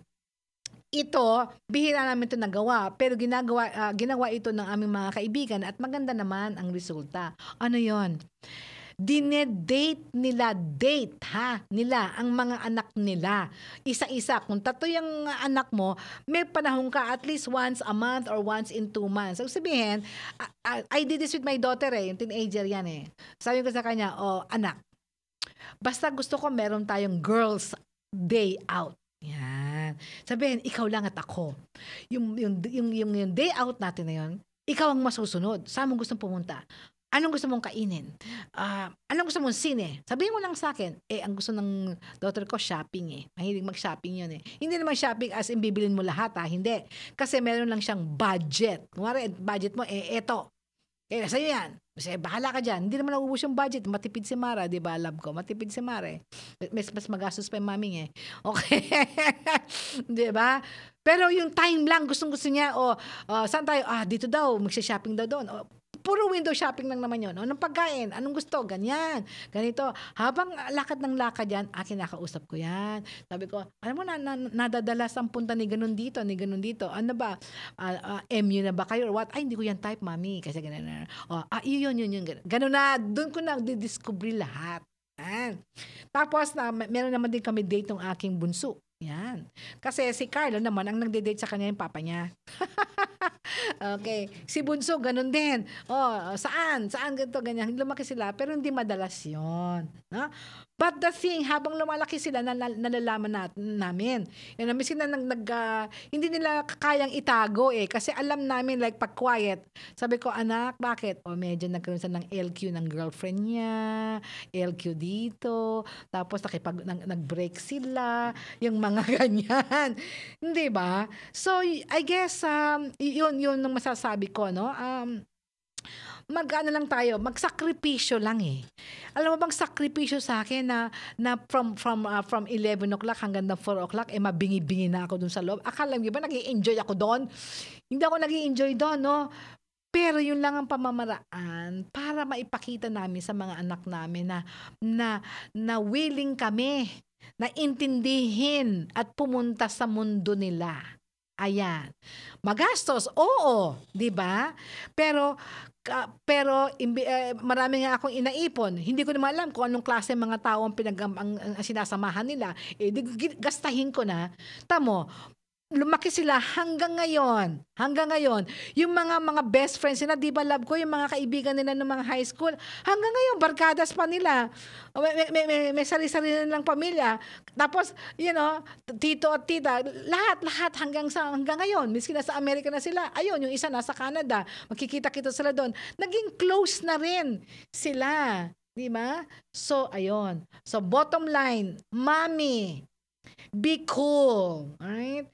ito, bihira namin ito nagawa, pero ginawa ito ng aming mga kaibigan at maganda naman ang resulta. Ano yon? Dinedate nila ang mga anak nila. Isa-isa. Kung 3 yung anak mo, may panahon ka at least once a month or once in 2 months. So, sabihin, I did this with my daughter yung teenager yan Sabi ko sa kanya, anak, basta gusto ko meron tayong girls day out. Yan. Sabihin, ikaw lang at ako. Yung day out natin na yun, ikaw ang masusunod. Saan mo gustong pumunta? Anong gusto mong kainin? Anong gusto mong sine? Sabihin mo lang sa akin. Ang gusto ng daughter ko, shopping eh. Mahilig mag-shopping yun eh. Hindi naman shopping as in bibilin mo lahat Hindi. Kasi meron lang siyang budget. Kumari, budget mo, eto. Sa'yo yan. Kasi bahala ka dyan. Hindi naman naubos yung budget. Matipid si Mara, di ba? Love ko. Matipid si Mara eh. Mas magastos pa yung maming eh. Okay. Di ba? Pero yung time lang, gustong-gusto niya. Saan tayo? Dito daw. Magsha-shopping daw doon. Puro window shopping lang naman yun. Anong pagkain? Anong gusto? Ganyan. Ganito. Habang lakad ng lakad yan, kinakausap ko yan. Sabi ko, alam mo na, nadadalas ang punta ni ganun dito, ni ganun dito. Ano ba? MU na ba kayo? Or what? Hindi ko yan type, mami. Kasi ganun. Yun. Ganun na. Doon ko na discover lahat. Tapos, meron naman din kami date ng aking bunso. Yan. Kasi si Carlo naman, ang nagde-date sa kanya yung papa niya. Okay. Si Bunso, ganun din. Saan? Ganito, ganyan. Lumaki sila, pero hindi madalas yun. No? But the thing, habang lumalaki sila, nalalaman namin. Yan, miskin na hindi nila kayang itago eh. Kasi alam namin, like, pag quiet, sabi ko, anak, bakit? Medyo nagkaroon siya ng LQ ng girlfriend niya, LQ dito, tapos nag-break sila, yung mga ganyan. Hindi ba? So, I guess, yun ang masasabi ko, no? Lang tayo, magsakripisyo lang eh. Alam mo bang sakripisyo sa akin na from 11 o'clock hanggang 4 o'clock, mabingi-bingi na ako dun sa loob. Akala niyo ba nag-i-enjoy ako doon? Hindi ako nag-i-enjoy doon, no? Pero yun lang ang pamamaraan para maipakita namin sa mga anak namin na willing kami na intindihin at pumunta sa mundo nila. Ayan. Magastos, oo, 'di ba? Pero marami nga akong inaipon. Hindi ko naman alam kung anong klase mga tao ang sinasamahan nila. Gastahin ko na. Tamo, lumaki sila hanggang ngayon. Yung mga best friends nila, di ba love ko, yung mga kaibigan nila ng mga high school, hanggang ngayon, barkadas pa nila. May sarili-sarili nilang pamilya. Tapos, tito at tita, lahat hanggang ngayon. Miskin nasa Amerika na sila. Ayun, yung isa nasa Canada. Makikita-kita sila doon. Naging close na rin sila. Di ba? So, ayun. So, bottom line, mommy, be cool. Alright?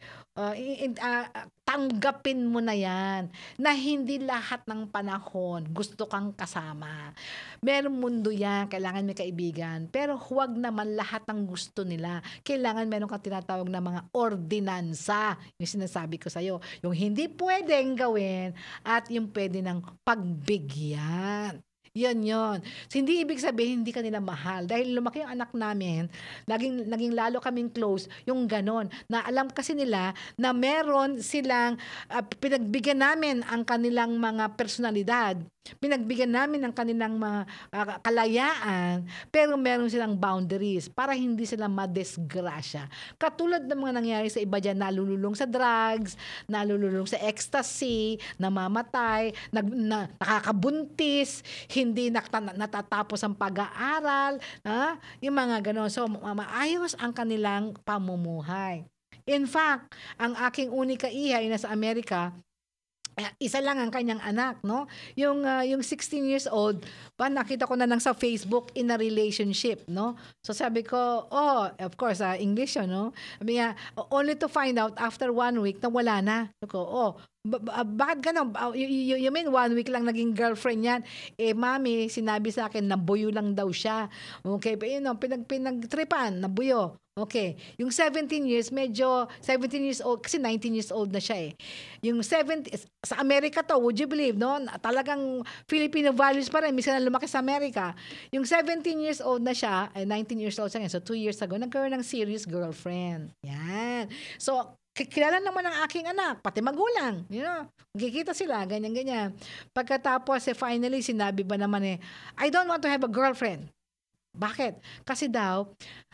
Tanggapin mo na yan na hindi lahat ng panahon gusto kang kasama. Merong mundo yan, kailangan may kaibigan, pero huwag naman lahat ng gusto nila. Kailangan meron kang tinatawag na mga ordinansa, yung sinasabi ko sa'yo, yung hindi pwedeng gawin at yung pwede ng pagbigyan. Yan. So, hindi ibig sabihin hindi kanila mahal. Dahil lumaki yung anak namin, naging lalo kaming close, yung ganon. Na alam kasi nila na meron silang, pinagbigyan namin ang kanilang mga personalidad. Pinagbigyan namin ang kanilang mga kalayaan, pero meron silang boundaries para hindi sila madesgrasya. Katulad ng mga nangyari sa iba dyan, nalululong sa drugs, nalululong sa ecstasy, namamatay, nakakabuntis, hindi natatapos ang pag-aaral, yung mga ganon. So, maayos ang kanilang pamumuhay. In fact, ang aking unika iha ay nasa Amerika, isa lang ang kanyang anak, no? Yung 16 years old, nakita ko na lang sa Facebook in a relationship, no? So sabi ko, of course, English yun, no? Sabi niya, only to find out after 1 week na wala na. Sabi ko, bakit gano'n? You mean 1 week lang naging girlfriend yan? Mami, sinabi sa akin, nabuyo lang daw siya. Okay, pinagtripan, nabuyo. Okay. Yung 17 years old, kasi 19 years old na siya eh. Yung 17, sa Amerika to, would you believe, no? Talagang Filipino values pa rin, minsan na lumaki sa Amerika. Yung 17 years old na siya, 19 years old siya, so 2 years ago, nagkaroon ng serious girlfriend. Yan. So, kilala naman ang aking anak, pati magulang. Magkikita sila, ganyan-ganyan. Pagkatapos, finally, sinabi ba naman I don't want to have a girlfriend. Bakit? Kasi daw,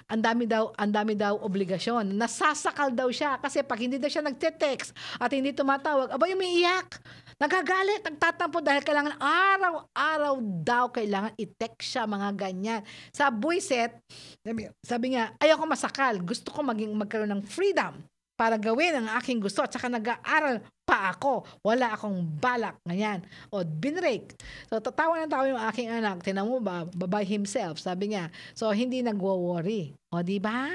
ang dami daw obligasyon. Nasasakal daw siya kasi pag hindi daw siya nagte-text at hindi tumatawag, umiiyak. Nagagalit, nagtatampo dahil kailangan araw-araw daw kailangan i-text siya, mga ganyan. Sa buisit, sabi niya, ayoko masakal. Gusto ko magkaroon ng freedom. para gawin ang aking gusto at saka nag-aaral pa ako. Wala akong balak. Ganyan. O, binrake. So, tatawa yung aking anak. Tinan mo ba, by himself, sabi niya. So, hindi nagwo-worry. O, di ba?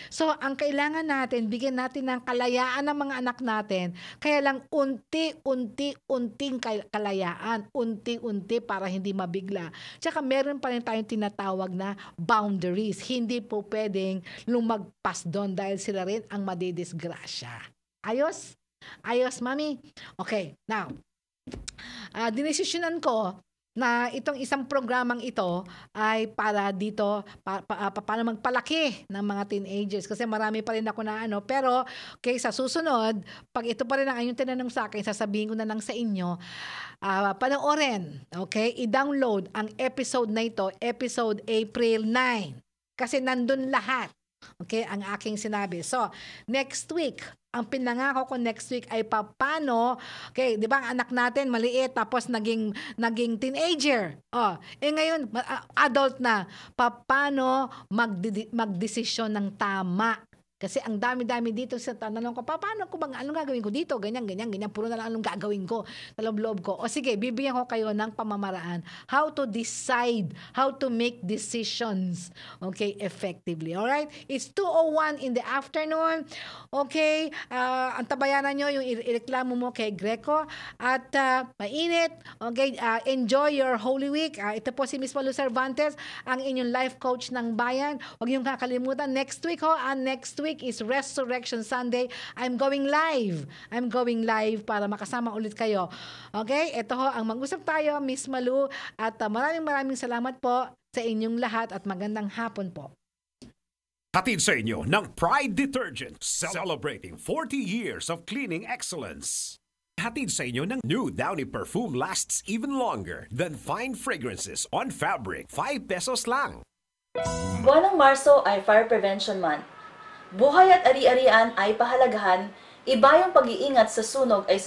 So, ang kailangan natin, bigyan natin ng kalayaan ng mga anak natin. Kaya lang unti-unting kalayaan. Unti-unti para hindi mabigla. Tsaka meron pa rin tayong tinatawag na boundaries. Hindi po pwedeng lumagpas doon dahil sila rin ang madidisgrasya. Ayos? Ayos, mami? Okay, now, dinesisyonan ko na itong isang programang ito ay para dito, paano magpalaki ng mga teenagers. Kasi marami pa rin ako na pero okay, sa susunod, pag ito pa rin ang inyong tinanong sa akin, sasabihin ko na lang sa inyo, panoorin, okay? I-download ang episode na ito, episode April 9. Kasi nandun lahat. Okay, ang aking sinabi. So, next week, ang pinangako ko next week ay paano, okay, di ba ang anak natin maliit tapos naging teenager. Ngayon, adult na. Paano magdesisyon ng tama? Kasi ang dami-dami dito sa tanong ko, paano ko bang, anong gagawin ko dito? Ganyan, puro na lang anong gagawin ko sa loob ko. O sige, bibigyan ko kayo ng pamamaraan. How to decide, how to make decisions, okay, effectively. Alright? It's 2:01 in the afternoon. Okay? Ang tabayanan nyo, yung ireklamo mo kay Greco. At mainit. Okay? Enjoy your Holy Week. Ito po si Miss Malu Cervantes, ang inyong life coach ng bayan. Huwag niyong kakalimutan. Next week next week is Resurrection Sunday. I'm going live para makasama ulit kayo. Okay? Ito ang mag-usap tayo, Miss Malu, at maraming salamat po sa inyong lahat at magandang hapon po. Hatid sa inyo ng Pride Detergent, celebrating 40 years of cleaning excellence. Hatid sa inyo ng new Downy perfume lasts even longer than fine fragrances on fabric. 5 pesos lang. Buwan ng Marso ay Fire Prevention Month. Buhay at ari-arian ay pahalagahan, iba yung pag-iingat sa sunog ay